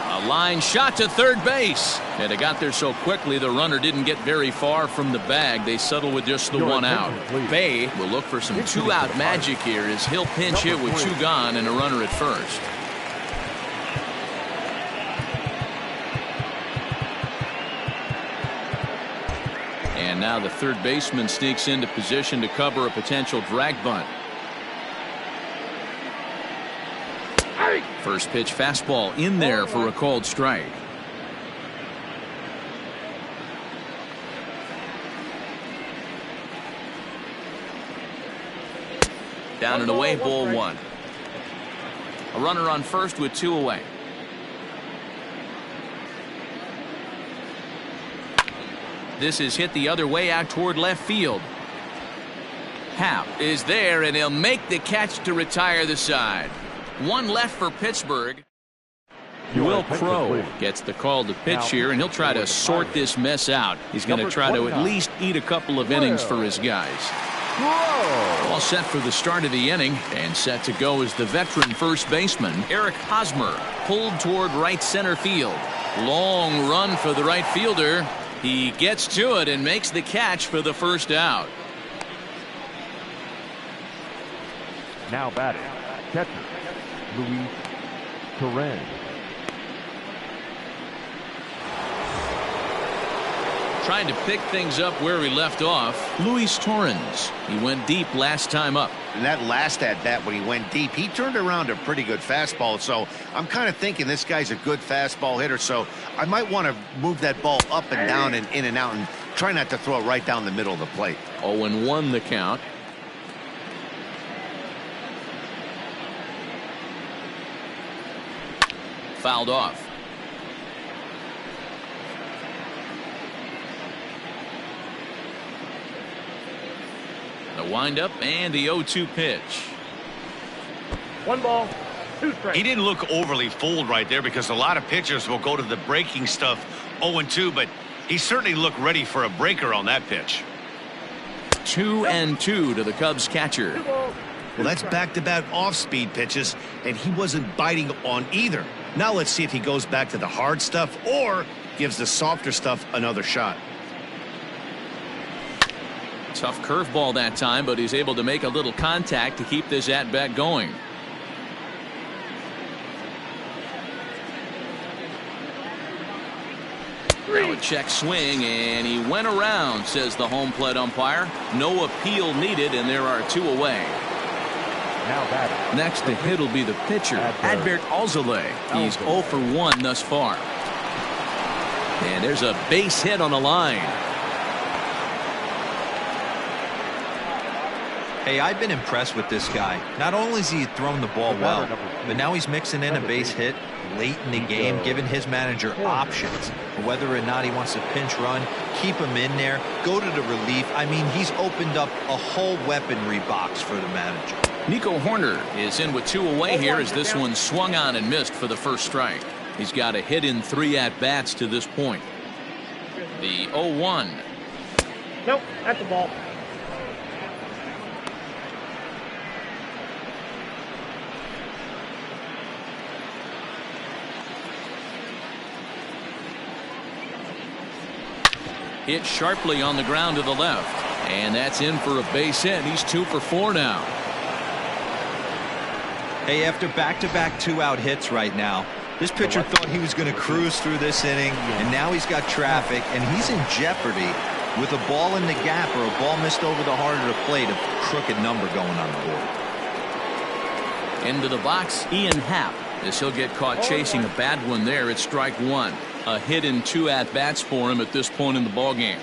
A line shot to third base. And it got there so quickly the runner didn't get very far from the bag. They settle with just the 1 out. Bay will look for some 2-out magic here as he'll pinch hit with 2 gone and a runner at first. And now the third baseman sneaks into position to cover a potential drag bunt. First pitch fastball in there for a called strike. Down and away, ball 1. A runner on first with 2 away. This is hit the other way out toward left field. Happ is there, and he'll make the catch to retire the side. 1 left for Pittsburgh. Will Crowe gets the call to pitch here, and he'll try to sort this mess out. He's going to try to at least eat a couple of innings for his guys. All set for the start of the inning, and set to go is the veteran first baseman, Eric Hosmer, pulled toward right center field. Long run for the right fielder. He gets to it and makes the catch for the first out. Now batting, catcher, Luis Torrens. Trying to pick things up where he left off, Luis Torrens. He went deep last time up. And that last at bat when he went deep, he turned around a pretty good fastball. So I'm kind of thinking this guy's a good fastball hitter. So I might want to move that ball up and down and in and out and try not to throw it right down the middle of the plate. 0-1 the count. Fouled off. The windup and the 0-2 pitch. 1 ball, 2 strikes. He didn't look overly fooled right there because a lot of pitchers will go to the breaking stuff 0-2, but he certainly looked ready for a breaker on that pitch. 2-2 to the Cubs catcher. Well, that's back-to-back off-speed pitches, and he wasn't biting on either. Now let's see if he goes back to the hard stuff or gives the softer stuff another shot. Tough curveball that time, but he's able to make a little contact to keep this at-bat going. Now a check swing, and he went around, says the home plate umpire. No appeal needed, and there are 2 away. Now batting. Next to hit will be the pitcher, Adbert Alzolay. He's 0 for 1 thus far. And there's a base hit on the line. Hey, I've been impressed with this guy. Not only has he thrown the ball well, but now he's mixing in a base hit late in the game, giving his manager options. Whether or not he wants to pinch run, keep him in there, go to the relief. I mean, he's opened up a whole weaponry box for the manager. Nico Horner is in with 2 away here as this one swung on and missed for the first strike. He's got a hit in 3 at-bats to this point. The 0-1. Nope, that's a ball. Hit sharply on the ground to the left. And that's in for a base hit. He's 2 for 4 now. Hey, after back-to-back 2-out hits right now, this pitcher thought he was going to cruise through this inning, and now he's got traffic, and he's in jeopardy with a ball in the gap or a ball missed over the heart of the plate, a crooked number going on the board. Into the box, Ian Happ, as he'll get caught chasing a bad one there at strike 1. A hit in 2 at-bats for him at this point in the ballgame.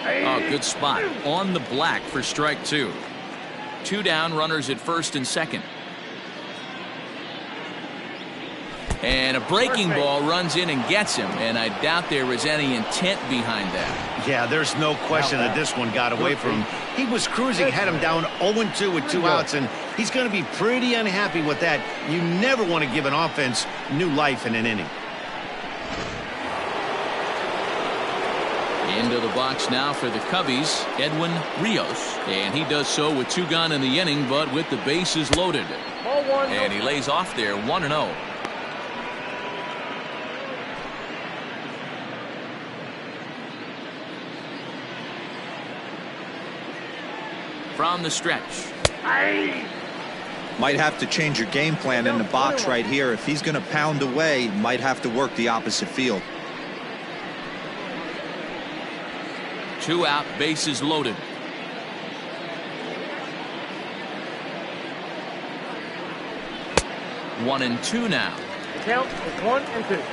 Oh, good spot. On the black for strike 2. 2 down, runners at first and second. And a breaking ball runs in and gets him, and I doubt there was any intent behind that. Yeah, there's no question that this one got away from him. He was cruising, had him down 0-2 with 2 outs, and he's going to be pretty unhappy with that. You never want to give an offense new life in an inning. Into the box now for the Cubbies, Edwin Rios, and he does so with 2 gone in the inning, but with the bases loaded. And he lays off there 1-0. From the stretch. Might have to change your game plan in the box right here. If he's going to pound away, might have to work the opposite field. 2 out, bases loaded. One and 2 now. The count is 1-2.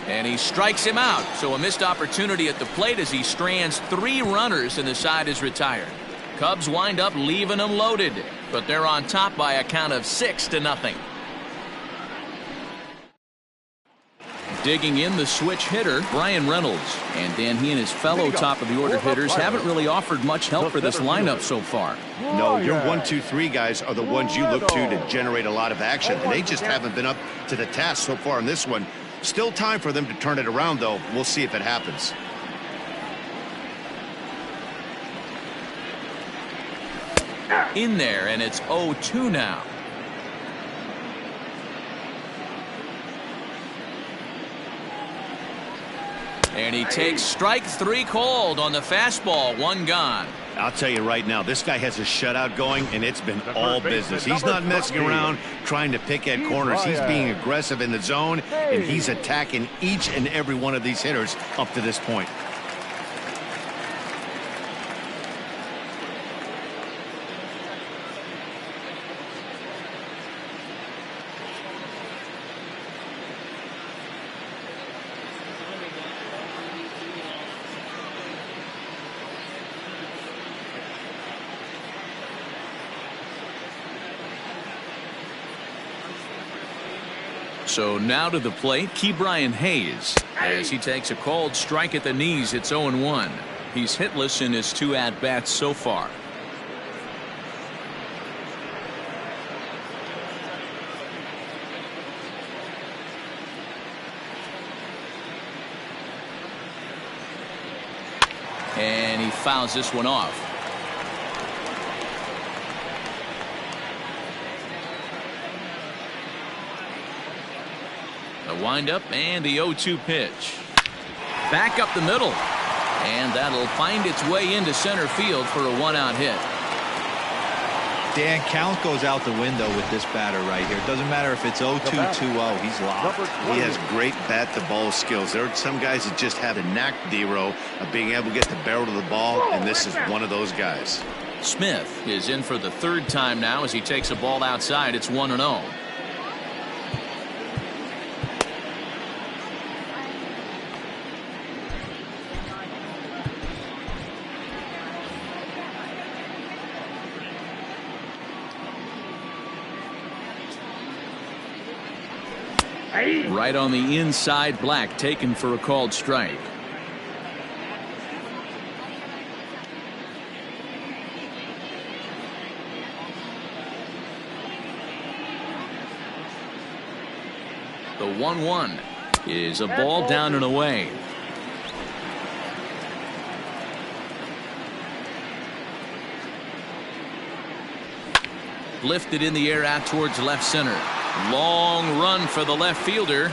And he strikes him out. So a missed opportunity at the plate as he strands 3 runners and the side is retired. Cubs wind up leaving them loaded, but they're on top by a count of 6-0. Digging in the switch hitter, Brian Reynolds. And Dan, he and his fellow top of the order hitters haven't really offered much help for this lineup so far. No, your 1, 2, 3 guys are the ones you look to generate a lot of action, and they just haven't been up to the task so far in this one. Still time for them to turn it around, though. We'll see if it happens. In there, and it's 0-2 now. And he takes strike 3 called on the fastball. 1 gone. I'll tell you right now, this guy has a shutout going, and it's been all business. He's not messing around trying to pick at corners. He's being aggressive in the zone, and he's attacking each and every one of these hitters up to this point. So now to the plate, Ke'Bryan Hayes, as he takes a called strike at the knees. It's 0-1. He's hitless in his 2 at-bats so far. And he fouls this one off. The windup and the 0-2 pitch. Back up the middle. And that'll find its way into center field for a 1-out hit. Dan, count goes out the window with this batter right here. It doesn't matter if it's 0-2, 2-0. He's locked. He has great bat-to-ball skills. There are some guys that just have the knack, D-Row, of being able to get the barrel to the ball, and this is one of those guys. Smith is in for the 3rd time now as he takes a ball outside. It's 1-0. Right on the inside, Black taken for a called strike. The 1-1 is a ball down and away. Lifted in the air out towards left center. Long run for the left fielder,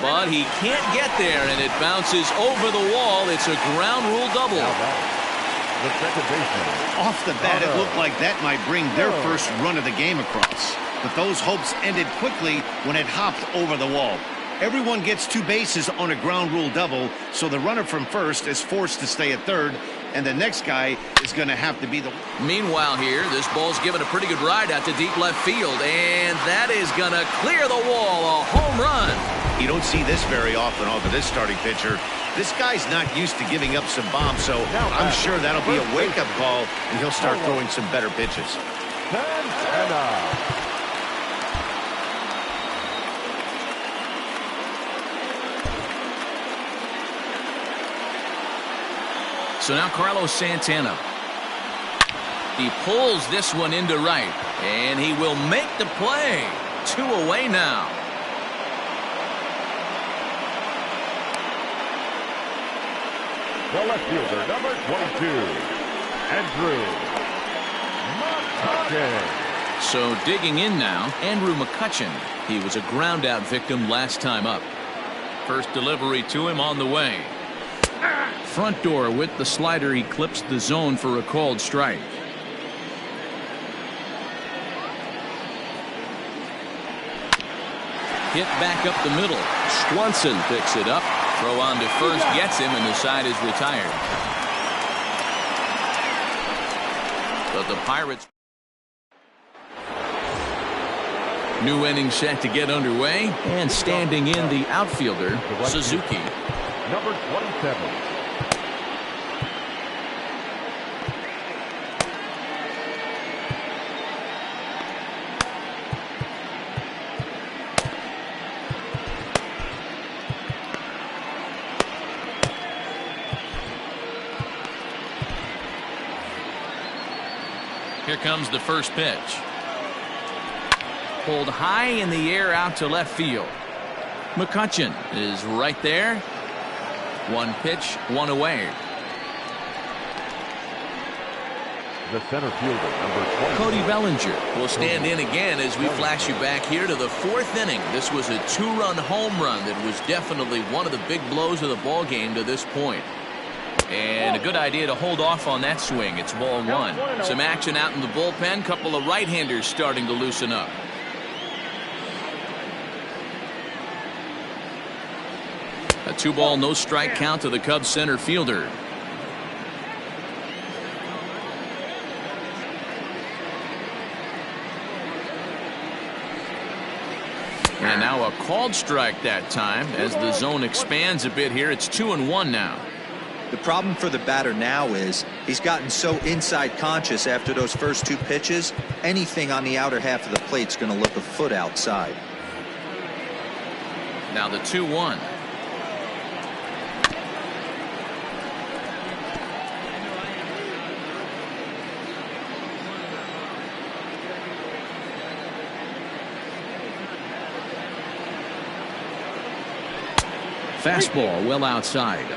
but he can't get there, and it bounces over the wall. It's a ground rule double. The second baseman. Off the bat, it looked like that might bring their first run of the game across. But those hopes ended quickly when it hopped over the wall. Everyone gets 2 bases on a ground rule double, so the runner from first is forced to stay at third, and the next guy is going to have to be the... Meanwhile here, this ball's given a pretty good ride out to deep left field, and that is going to clear the wall. A home run. You don't see this very often off of this starting pitcher. This guy's not used to giving up some bombs, so I'm sure that'll be a wake-up call, and he'll start throwing some better pitches. Santana. So now Carlos Santana. He pulls this one into right, and he will make the play. 2 away now. The left fielder, number 22, Andrew McCutchen. So digging in now, Andrew McCutchen. He was a ground out victim last time up. First delivery to him on the way. Front door with the slider eclipsed the zone for a called strike. Hit back up the middle. Swanson picks it up. Throw on to first gets him, and the side is retired. But the Pirates. New inning set to get underway, and standing in the outfielder, Suzuki. Number 27. Here comes the first pitch. Pulled high in the air out to left field. McCutchen is right there. 1 pitch, 1 away. The center fielder, number 20. Cody Bellinger will stand in again as we flash you back here to the 4th inning. This was a 2-run home run that was definitely one of the big blows of the ball game to this point. And a good idea to hold off on that swing. It's ball 1. Some action out in the bullpen. Couple of right-handers starting to loosen up. A 2-ball, no strike count to the Cubs center fielder. And now a called strike that time as the zone expands a bit here. It's 2-1 now. The problem for the batter now is he's gotten so inside conscious after those first 2 pitches. Anything on the outer half of the plate's going to look a foot outside. Now the 2-1. Fastball well outside.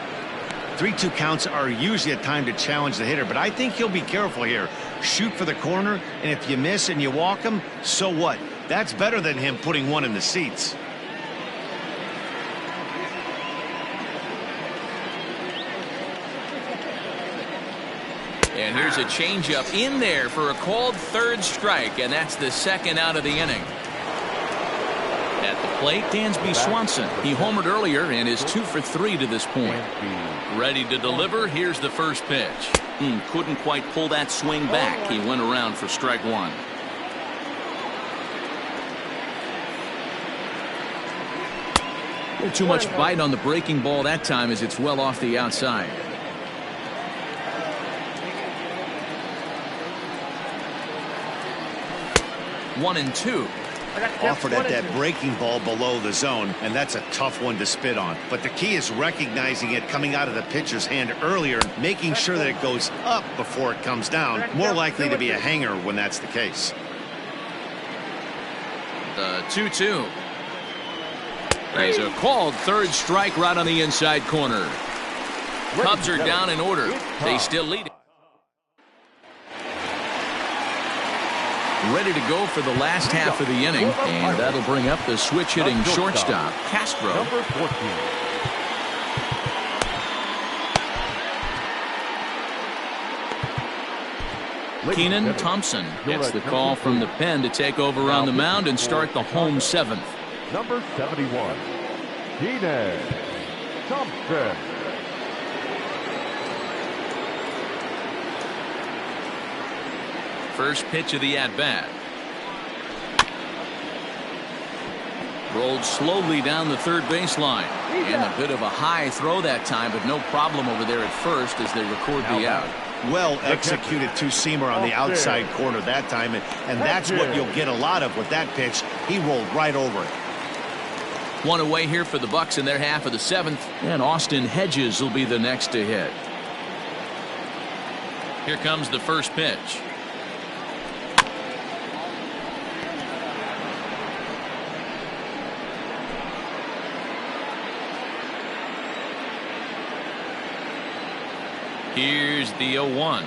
3-2 counts are usually a time to challenge the hitter, but I think he'll be careful here. Shoot for the corner, and if you miss and you walk him, so what? That's better than him putting one in the seats. And here's a changeup in there for a called 3rd strike, and that's the 2nd out of the inning. At the plate, Dansby Swanson. He homered earlier and is 2 for 3 to this point. Ready to deliver. Here's the first pitch. Couldn't quite pull that swing back. He went around for strike 1. A little too much bite on the breaking ball that time as it's well off the outside. One and two. Offered at that breaking ball below the zone, and that's a tough one to spit on. But the key is recognizing it coming out of the pitcher's hand earlier, making sure that it goes up before it comes down. More likely to be a hanger when that's the case. The 2-2. There's a called 3rd strike right on the inside corner. Cubs are down in order. They still lead it. Ready to go for the last half of the inning, and that'll bring up the switch-hitting shortstop, Castro. Number 14. Keenan Thompson gets the call from the pen to take over on the mound and start the home seventh. Number 71, Keenan Thompson. First pitch of the at-bat. Rolled slowly down the third baseline. And a bit of a high throw that time, but no problem over there at first as they record the out. Well executed two-seamer on the outside corner that time, and that's what you'll get a lot of with that pitch. He rolled right over it. One away here for the Bucks in their half of the seventh, and Austin Hedges will be the next to hit. Here comes the first pitch. Here's the 0-1.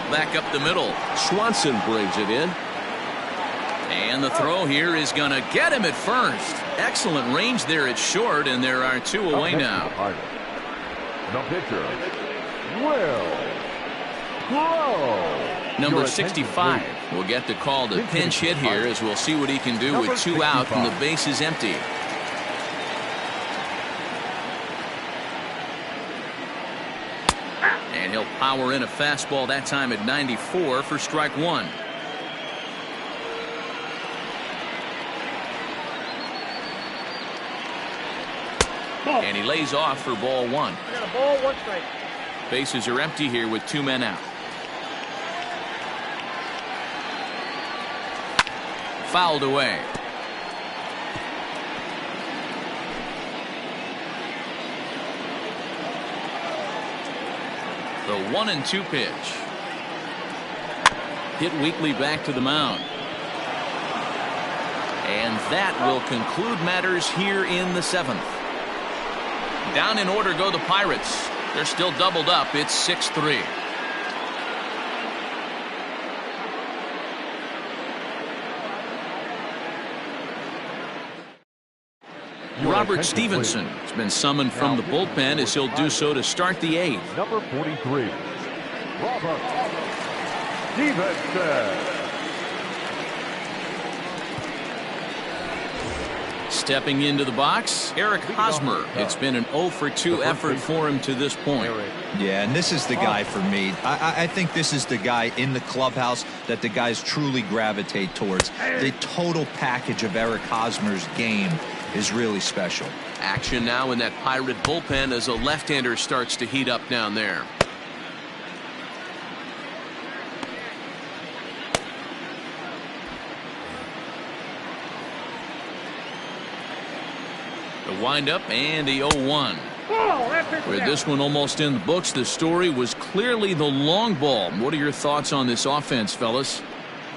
Back up the middle. Swanson brings it in. And the throw here is going to get him at first. Excellent range there at short, and there are two away now. The pitcher, Will Crowe. Number 65 will get the call to pinch hit here, as we'll see what he can do with two out and the base is empty. And he'll power in a fastball that time at 94 for strike one. And he lays off for ball one. I got a ball, one strike. Bases are empty here with two men out. Fouled away. The 1-2 pitch. Hit weakly back to the mound. And that will conclude matters here in the seventh. Down in order go the Pirates. They're still doubled up. It's 6-3. Robert Stevenson has been summoned from the bullpen as he'll do so to start the eighth. Number 43, Robert Stevenson. Stepping into the box, Eric Hosmer. It's been an 0-for-2 effort for him to this point. Yeah, and this is the guy for me. I think this is the guy in the clubhouse that the guys truly gravitate towards. The total package of Eric Hosmer's game is really special. Action now in that Pirate bullpen as a left-hander starts to heat up down there. The windup and the 0-1. With this one almost in the books, the story was clearly the long ball. What are your thoughts on this offense, fellas?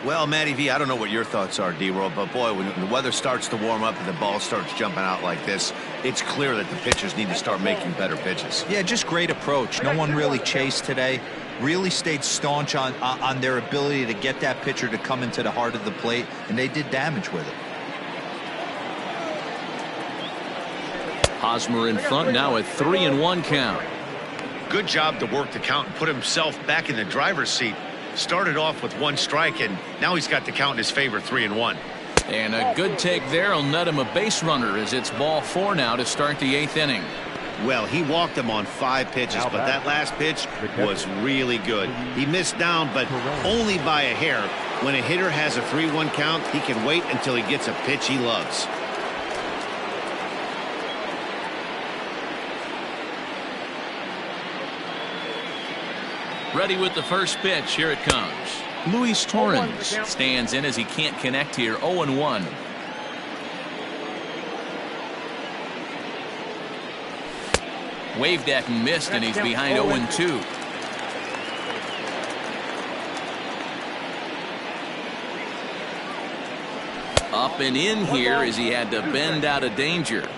Well, Matty V, I don't know what your thoughts are, D-Roll, but boy, when the weather starts to warm up and the ball starts jumping out like this, it's clear that the pitchers need to start making better pitches. Yeah, just great approach. No one really chased today. Really stayed staunch on their ability to get that pitcher to come into the heart of the plate, and they did damage with it. Hosmer in front now at 3-1 count. Good job to work the count and put himself back in the driver's seat. Started off with one strike, and now he's got the count in his favor, 3-1. And a good take there will net him a base runner as it's ball 4 now to start the 8th inning. Well, he walked him on 5 pitches, but that last pitch was really good. He missed down, but only by a hair. When a hitter has a 3-1 count, he can wait until he gets a pitch he loves. Ready with the first pitch. Here it comes. Luis Torrens stands in as he can't connect here. 0-1. Waved at and missed, and he's behind 0-2. Up and in here as he had to bend out of danger.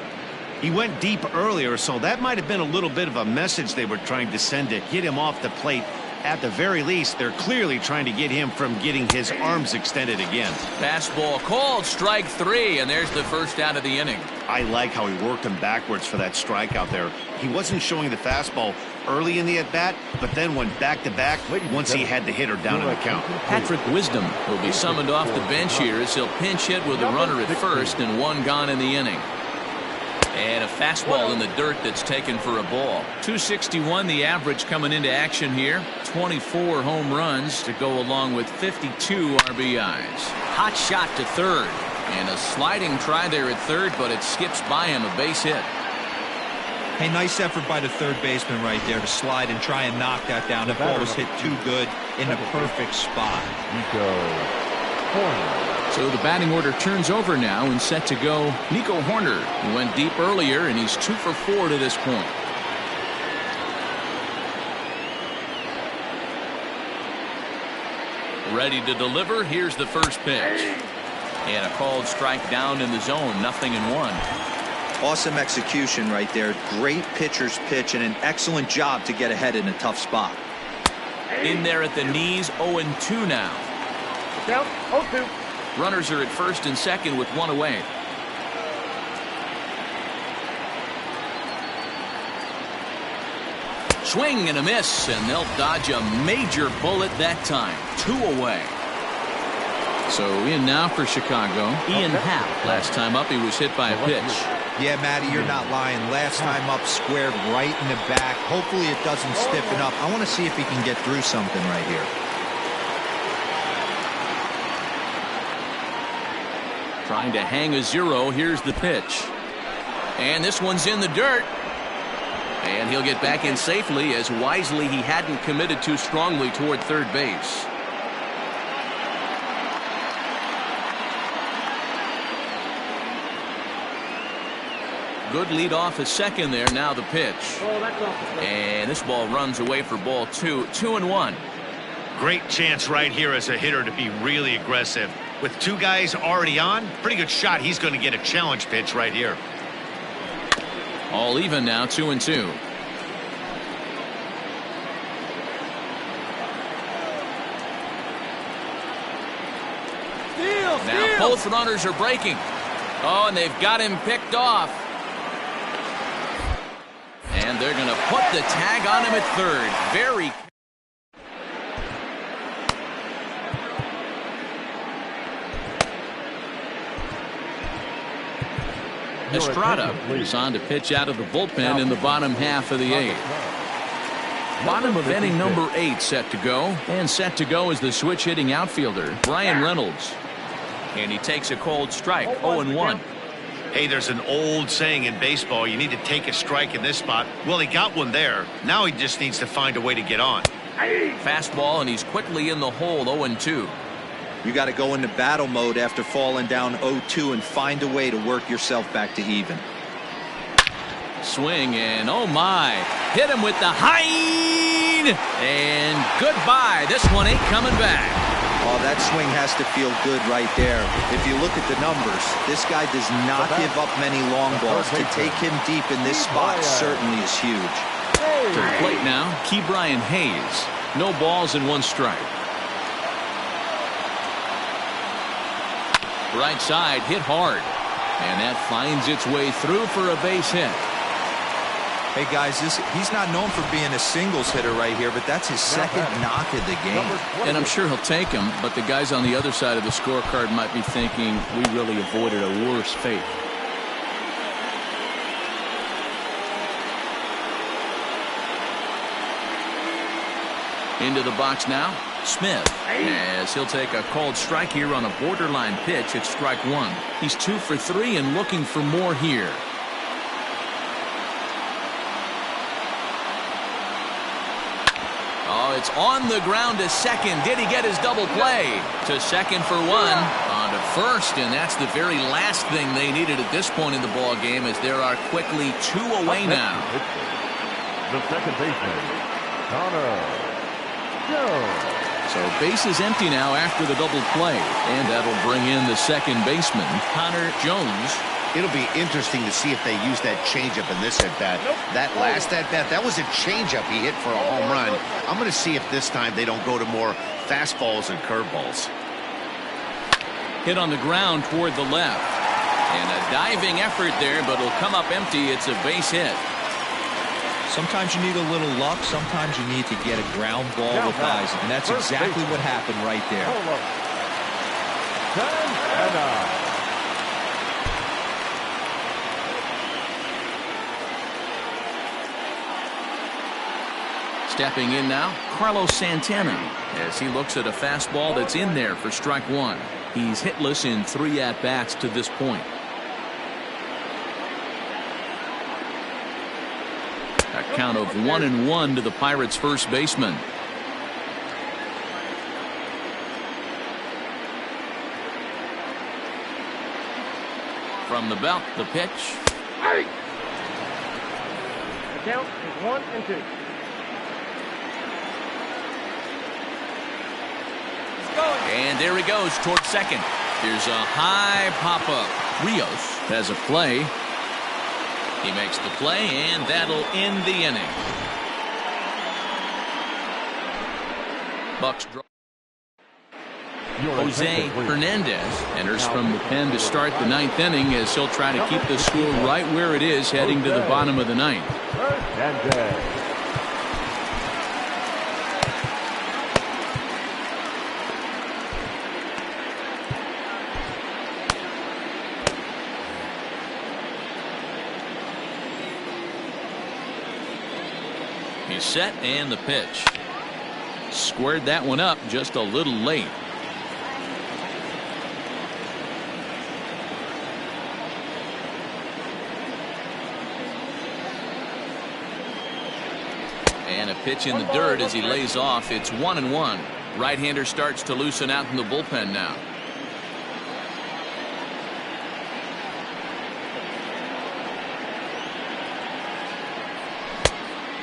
He went deep earlier, so that might have been a little bit of a message they were trying to send to get him off the plate. At the very least, they're clearly trying to get him from getting his arms extended again. Fastball called, strike 3, and there's the first out of the inning. I like how he worked him backwards for that strike out there. He wasn't showing the fastball early in the at-bat, but then went back-to-back once he had the hitter down in the count. Patrick Wisdom will be summoned off the bench here as he'll pinch hit with a runner at first and 1 gone in the inning. And a fastball in the dirt that's taken for a ball. 261 the average coming into action here. 24 home runs to go along with 52 RBIs. Hot shot to third. And a sliding try there at third, but it skips by him, a base hit. Hey, nice effort by the third baseman right there to slide and try and knock that down. The ball was hit too good in a perfect spot. So the batting order turns over now and set to go Nico Horner, who went deep earlier, and he's 2 for 4 to this point. Ready to deliver. Here's the first pitch. And a called strike down in the zone. 0-1. Awesome execution right there. Great pitcher's pitch and an excellent job to get ahead in a tough spot. In there at the knees. 0-2 now. Count 0-2. Runners are at first and second with 1 away. Swing and a miss, and they'll dodge a major bullet that time. 2 away. So in now for Chicago. Ian Happ. Last time up he was hit by a pitch. Yeah, Matty, you're not lying. Last time up, squared right in the back. Hopefully it doesn't stiffen up. I want to see if he can get through something right here. Trying to hang a 0. Here's the pitch. And this one's in the dirt. And he'll get back in safely, as wisely he hadn't committed too strongly toward third base. Good lead off at second there. Now the pitch. And this ball runs away for ball 2. 2-1. Great chance right here as a hitter to be really aggressive. With 2 guys already on, pretty good shot. He's going to get a challenge pitch right here. All even now. 2-2. Now both runners are breaking. Oh, and they've got him picked off. And they're going to put the tag on him at third. Very. Estrada is on to pitch out of the bullpen in the bottom half of the 8th. Bottom of inning number 8 set to go. And set to go is the switch hitting outfielder, Brian Reynolds. And he takes a cold strike. 0-1. Hey, there's an old saying in baseball, you need to take a strike in this spot. Well, he got one there. Now he just needs to find a way to get on. Fastball, and he's quickly in the hole. 0-2. You got to go into battle mode after falling down 0-2 and find a way to work yourself back to even. Swing, and oh my, hit him with the hind, and goodbye. This one ain't coming back. Oh, that swing has to feel good right there. If you look at the numbers, this guy does not give up many long balls. To take him deep in this spot certainly is huge. To the plate now, Key Brian Hayes. No balls and 1 strike. Right side, hit hard. And that finds its way through for a base hit. Hey, guys, he's not known for being a singles hitter right here, but that's his second knock of the game. And I'm sure he'll take him, but the guys on the other side of the scorecard might be thinking we really avoided a worse fate. Into the box now, Smith, as he'll take a called strike here on a borderline pitch at strike 1. He's 2 for 3 and looking for more here. Oh, it's on the ground to second. Did he get his double play? To second for 1. On to first, and that's the very last thing they needed at this point in the ball game, as there are quickly 2 away now. The second baseman, Connor Jones. So base is empty now after the double play, and that'll bring in the second baseman, Connor Jones. It'll be interesting to see if they use that changeup in this at-bat. That last at-bat, that was a changeup he hit for a home run. I'm going to see if this time they don't go to more fastballs and curveballs. Hit on the ground toward the left. And a diving effort there, but it'll come up empty. It's a base hit. Sometimes you need a little luck. Sometimes you need to get a ground ball with eyes. And that's exactly what happened right there. Stepping in now, Carlos Santana, as he looks at a fastball that's in there for strike one. He's hitless in 3 at-bats to this point. A count of 1-1 to the Pirates' first baseman. From the belt, the pitch. The count is 1-2. And there he goes towards second. Here's a high pop-up. Rios has a play. He makes the play, and that'll end the inning. Bucks draw. Jose Hernandez enters from the pen to start the 9th inning as he'll try to keep the score right where it is heading to the bottom of the 9th. He's set, and the pitch. Squared that one up just a little late. And a pitch in the dirt as he lays off. It's 1-1. Right-hander starts to loosen out in the bullpen now.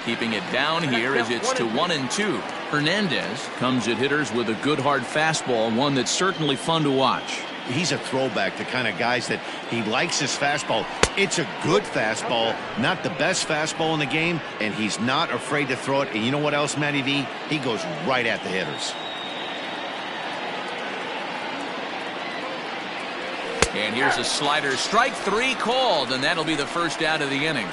Keeping it down here as it's to 1-2. Hernandez comes at hitters with a good hard fastball, one that's certainly fun to watch. He's a throwback to kind of guys that he likes his fastball. It's a good fastball, not the best fastball in the game, and he's not afraid to throw it. And you know what else, Matty V? He goes right at the hitters. And here's a slider. Strike 3 called, and that'll be the first out of the inning.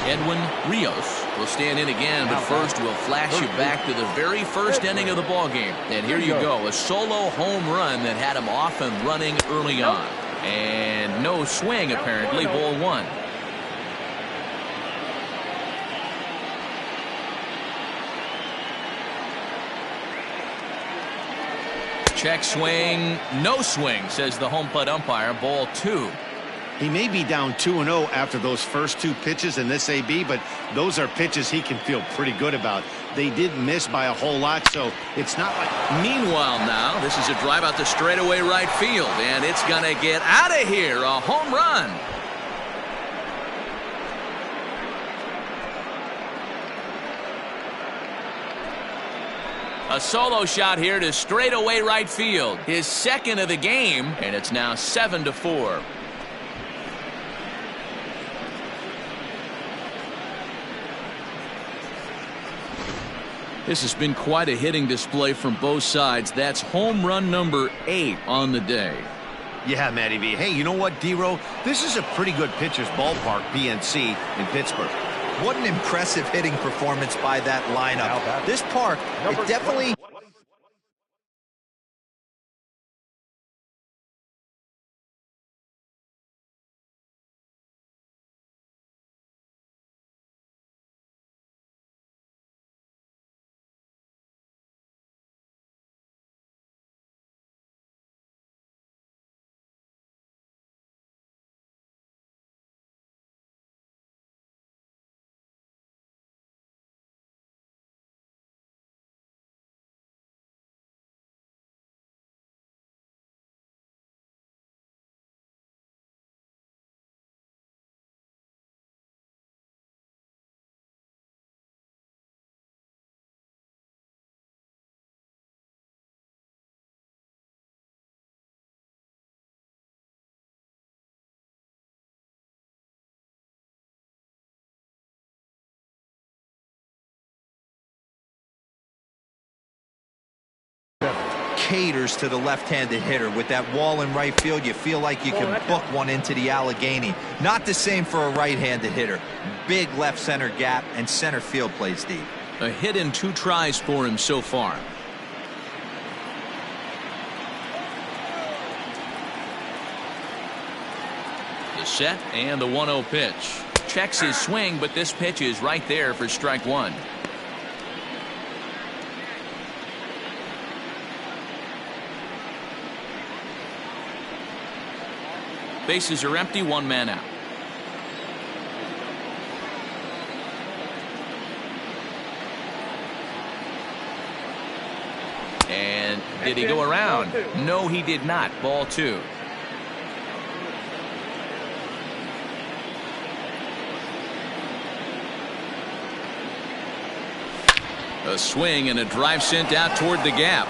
Edwin Rios will stand in again, but first we'll flash you back to the very first inning of the ballgame. And here you go, a solo home run that had him off and running early on. And no swing, apparently, ball 1. Check swing, no swing, says the home plate umpire, ball 2. He may be down 2-0 after those first 2 pitches in this AB, but those are pitches he can feel pretty good about. They did miss by a whole lot, so it's not like... Meanwhile now, this is a drive out to straightaway right field, and it's going to get out of here. A home run. A solo shot here to straightaway right field. His second of the game, and it's now 7-4. This has been quite a hitting display from both sides. That's home run number 8 on the day. Yeah, Matty V. Hey, you know what, D-Row? This is a pretty good pitcher's ballpark, PNC, in Pittsburgh. What an impressive hitting performance by that lineup. This park, it definitely caters to the left-handed hitter. With that wall in right field, you feel like you can book one into the Allegheny. Not the same for a right-handed hitter. Big left center gap, and center field plays deep. A hit in 2 tries for him so far. The set and the 1-0 pitch. Checks his swing, but this pitch is right there for strike 1. Bases are empty, 1 man out. And did he go around? No, he did not. Ball 2. A swing and a drive sent out toward the gap.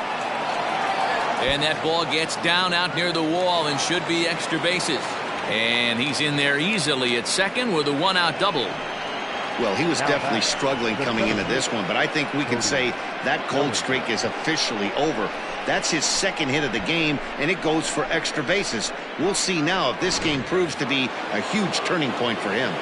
And that ball gets down out near the wall and should be extra bases. And he's in there easily at second with a 1-out double. Well, he was definitely struggling coming into this one, but I think we can say that cold streak is officially over. That's his second hit of the game, and it goes for extra bases. We'll see now if this game proves to be a huge turning point for him.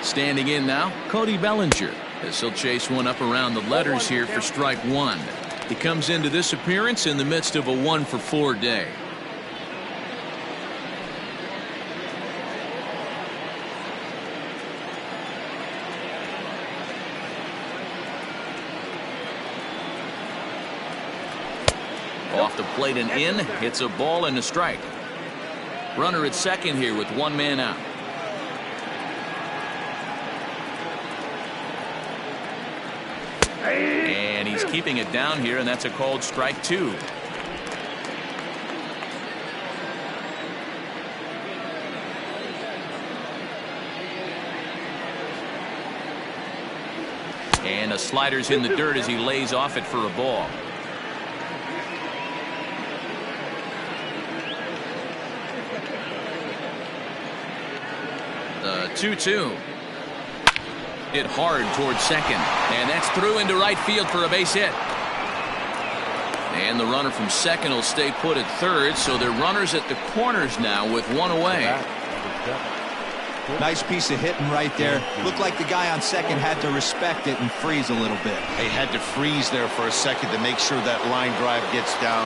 Standing in now, Cody Bellinger, as he'll chase one up around the letters here for strike 1. He comes into this appearance in the midst of a 1-for-4 day. Off the plate and in, hits a ball and a strike. Runner at second here with 1 man out. And he's keeping it down here, and that's a called strike 2. And a slider's in the dirt as he lays off it for a ball. The 2-2. Hit hard towards second, and that's through into right field for a base hit. And the runner from second will stay put at third, so they're runners at the corners now with 1 away. Nice piece of hitting right there. Looked like the guy on second had to respect it and freeze a little bit. They had to freeze there for a second to make sure that line drive gets down.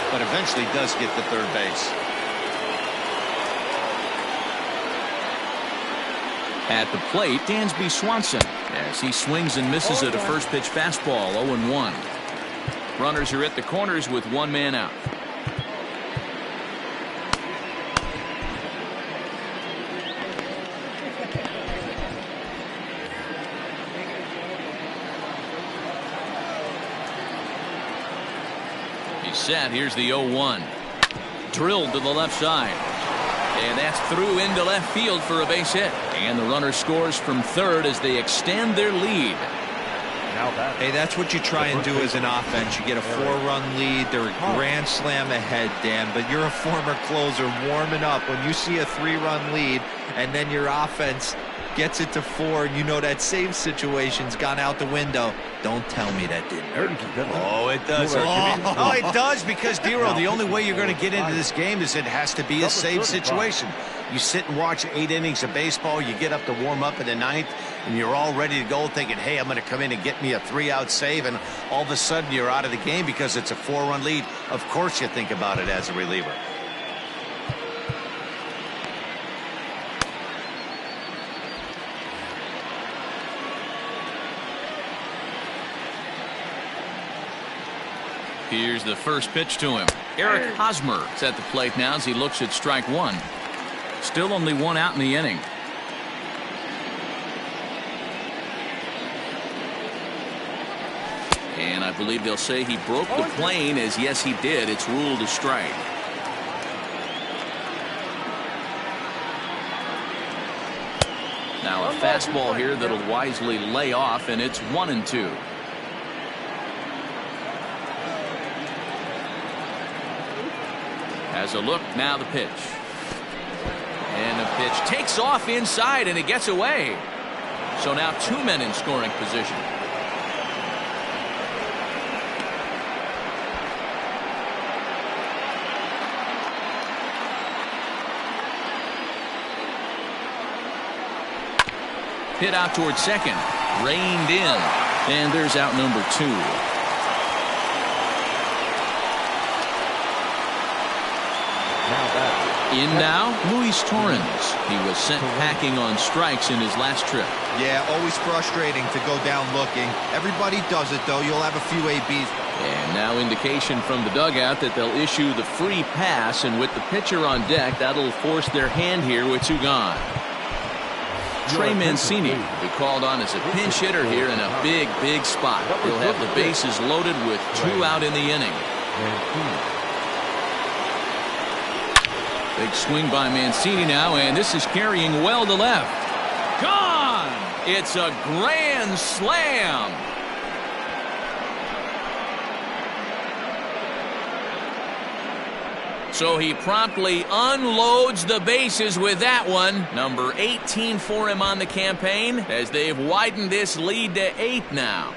But eventually does get to third base. At the plate, Dansby Swanson, as he swings and misses at a first pitch fastball, 0-1. Runners are at the corners with 1 man out. He's set. Here's the 0-1. Drilled to the left side. And that's through into left field for a base hit. And the runner scores from third as they extend their lead. Hey, that's what you try and do as an offense. You get a 4-run lead. They're a grand slam ahead, Dan, but you're a former closer warming up. When you see a 3-run lead and then your offense gets it to 4, and you know that save situation's gone out the window, don't tell me that didn't hurt. Oh, it does. Oh, it does, because, Dero, the only way you're going to get into this game is it has to be a save situation. You sit and watch 8 innings of baseball, you get up to warm up in the 9th, and you're all ready to go thinking, hey, I'm going to come in and get me a 3-out save, and all of a sudden you're out of the game because it's a 4-run lead. Of course you think about it as a reliever. Here's the first pitch to him. Eric Hosmer is at the plate now as he looks at strike one. Still only one out in the inning. And I believe they'll say he broke the plane, as yes he did. It's ruled a strike. Now a fastball here that'll wisely lay off, and it's 1-2. Has a look, now the pitch. And the pitch takes off inside, and it gets away. So now two men in scoring position. Hit out towards second. Reined in. And there's out number 2. In now, Luis Torrens. He was sent packing on strikes in his last trip. Yeah, always frustrating to go down looking. Everybody does it, though. You'll have a few ABs. And now indication from the dugout that they'll issue the free pass, and with the pitcher on deck, that'll force their hand here with 2 gone. Trey Mancini will be called on as a pinch hitter here in a big, big spot. He'll have the bases loaded with 2 out in the inning. Big swing by Mancini now, and this is carrying well to left. Gone! It's a grand slam. So he promptly unloads the bases with that one. Number 18 for him on the campaign, as they've widened this lead to 8 now.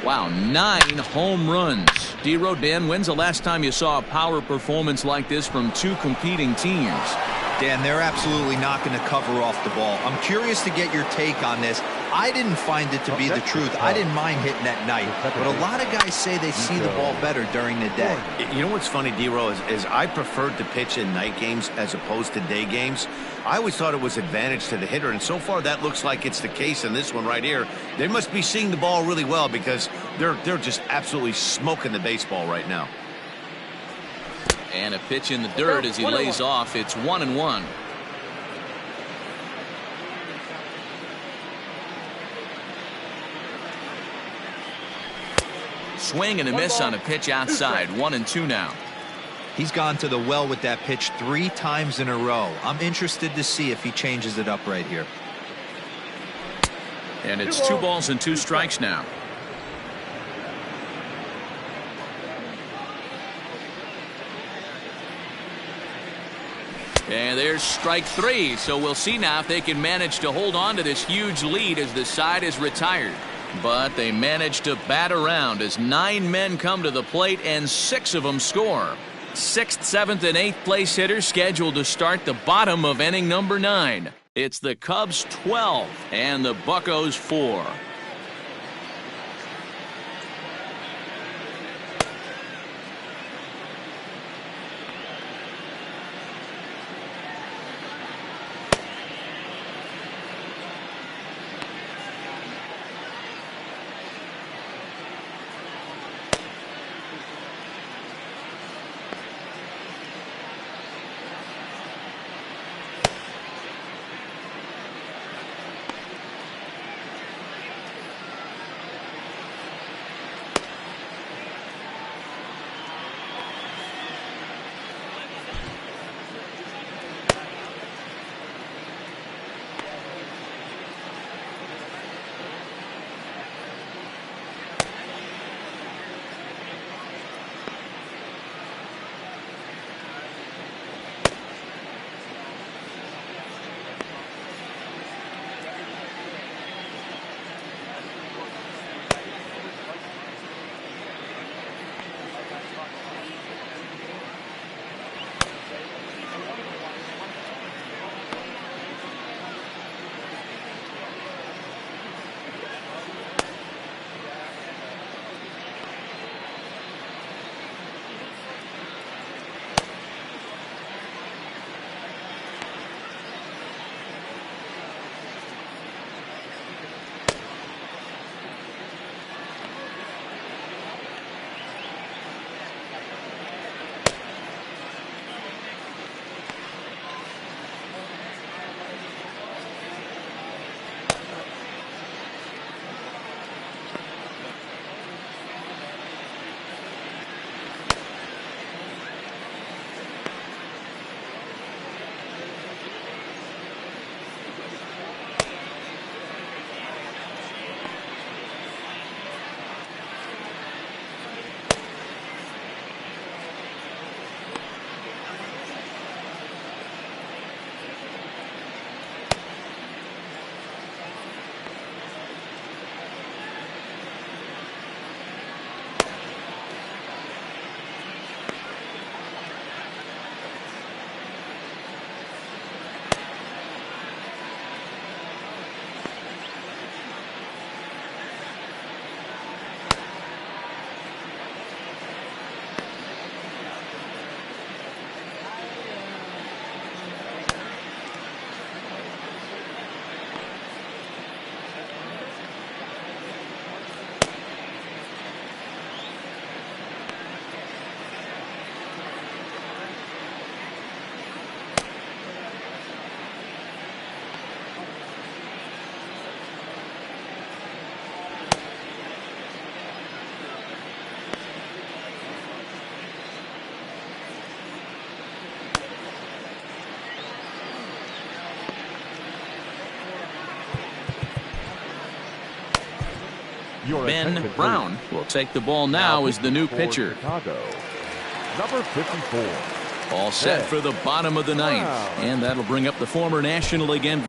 Wow, 9 home runs. D-Row, Dan, when's the last time you saw a power performance like this from 2 competing teams? Dan, they're absolutely not going to cover off the ball. I'm curious to get your take on this. I didn't find it to be the truth. I didn't mind hitting at night, but a lot of guys say they see the ball better during the day. You know what's funny, D-Row, is I preferred to pitch in night games as opposed to day games. I always thought it was advantage to the hitter, and so far that looks like it's the case in this one right here. They must be seeing the ball really well, because they're just absolutely smoking the baseball right now. And a pitch in the dirt as he lays off. It's 1-1. Swing and a miss on a pitch outside. 1-2 now. He's gone to the well with that pitch 3 times in a row. I'm interested to see if he changes it up right here. And it's 2 balls and 2 strikes now. And there's strike 3. So we'll see now if they can manage to hold on to this huge lead as the side is retired. But they managed to bat around as 9 men come to the plate and 6 of them score. 6th, 7th, and 8th place hitters scheduled to start the bottom of inning number 9. It's the Cubs 12 and the Buccos 4. Your Ben attention, Brown please. will take the ball now as the new for pitcher. Chicago, number 54. All set for the bottom of the ninth. Wow. And that'll bring up the former National League MVP.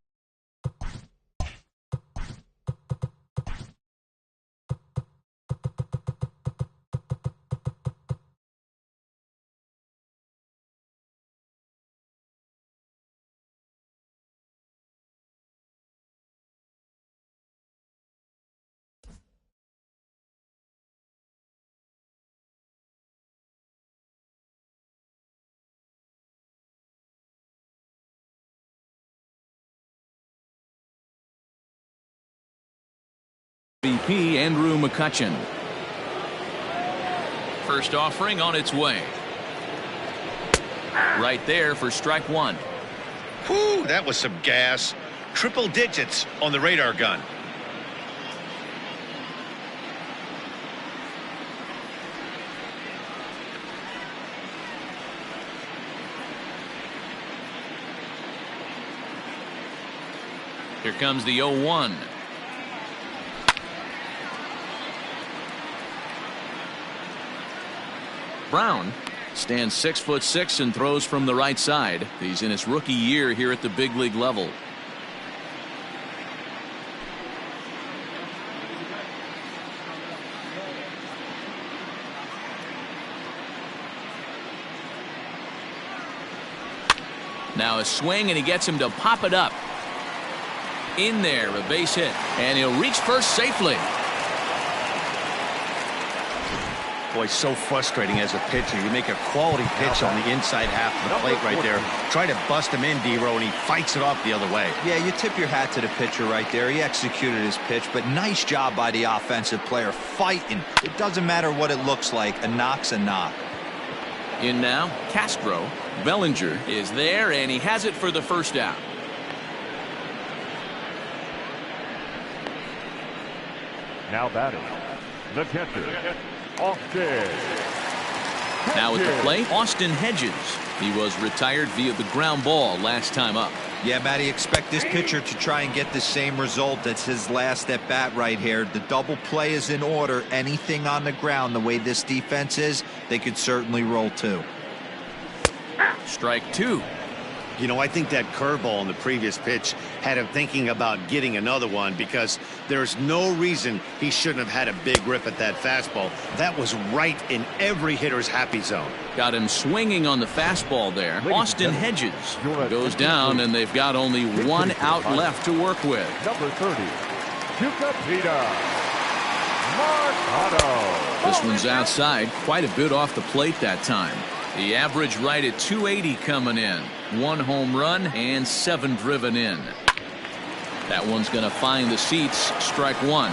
MVP Andrew McCutchen. First offering on its way. Right there for strike one. Whew, that was some gas. Triple digits on the radar gun. Here comes the 0-1. Brown stands 6'6" and throws from the right side. He's in his rookie year here at the big league level. Now a swing, and he gets him to pop it up. In there, a base hit, and he'll reach first safely. Boy, so frustrating as a pitcher. You make a quality pitch on the inside half of the plate right there. Try to bust him in, D-Row, and he fights it off the other way. Yeah, you tip your hat to the pitcher right there. He executed his pitch, but nice job by the offensive player fighting. It doesn't matter what it looks like. A knock's a knock. In now, Castro. Bellinger is there, and he has it for the first out. Now batting, the catcher, Austin. Now at the plate, Austin Hedges. He was retired via the ground ball last time up. Yeah, Matty, expect this pitcher to try and get the same result. That's his last at bat right here. The double play is in order. Anything on the ground, the way this defense is, they could certainly roll too. Strike two. You know, I think that curveball in the previous pitch had him thinking about getting another one, because there's no reason he shouldn't have had a big rip at that fastball. That was right in every hitter's happy zone. Got him swinging on the fastball there. Austin Hedges goes down, and they've got only one out left to work with. Number 30, Cucupita. Marcado. This one's outside, quite a bit off the plate that time. The average right at 280 coming in. 1 home run and 7 driven in. That one's going to find the seats. Strike one.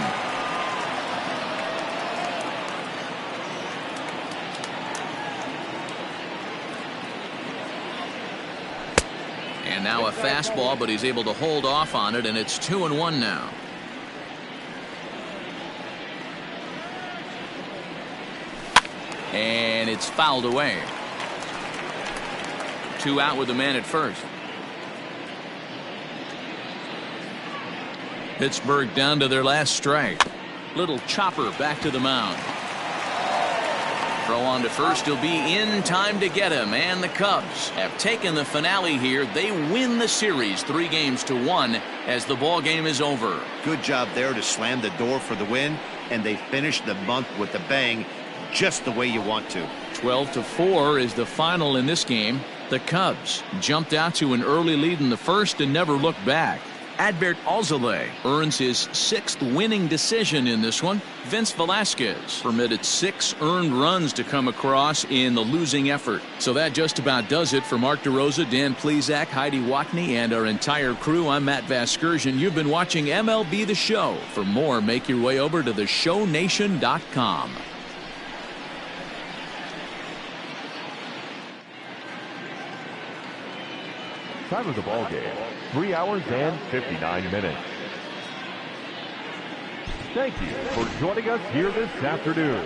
And now a fastball, but he's able to hold off on it, and it's 2-1 now. And it's fouled away. 2 out with the man at first. Pittsburgh down to their last strike. Little chopper back to the mound. Throw on to first. He'll be in time to get him. And the Cubs have taken the finale here. They win the series 3-1 as the ball game is over. Good job there to slam the door for the win, and they finished the month with a bang, just the way you want to. 12-4 is the final in this game. The Cubs jumped out to an early lead in the first and never looked back. Adbert Alzolay earns his 6th winning decision in this one. Vince Velasquez permitted 6 earned runs to come across in the losing effort. So that just about does it for Mark DeRosa, Dan Plesac, Heidi Watney, and our entire crew. I'm Matt Vasgersian. You've been watching MLB The Show. For more, make your way over to theshownation.com. Time of the ball game, 3 hours and 59 minutes. Thank you for joining us here this afternoon.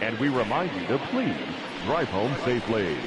And we remind you to please drive home safely.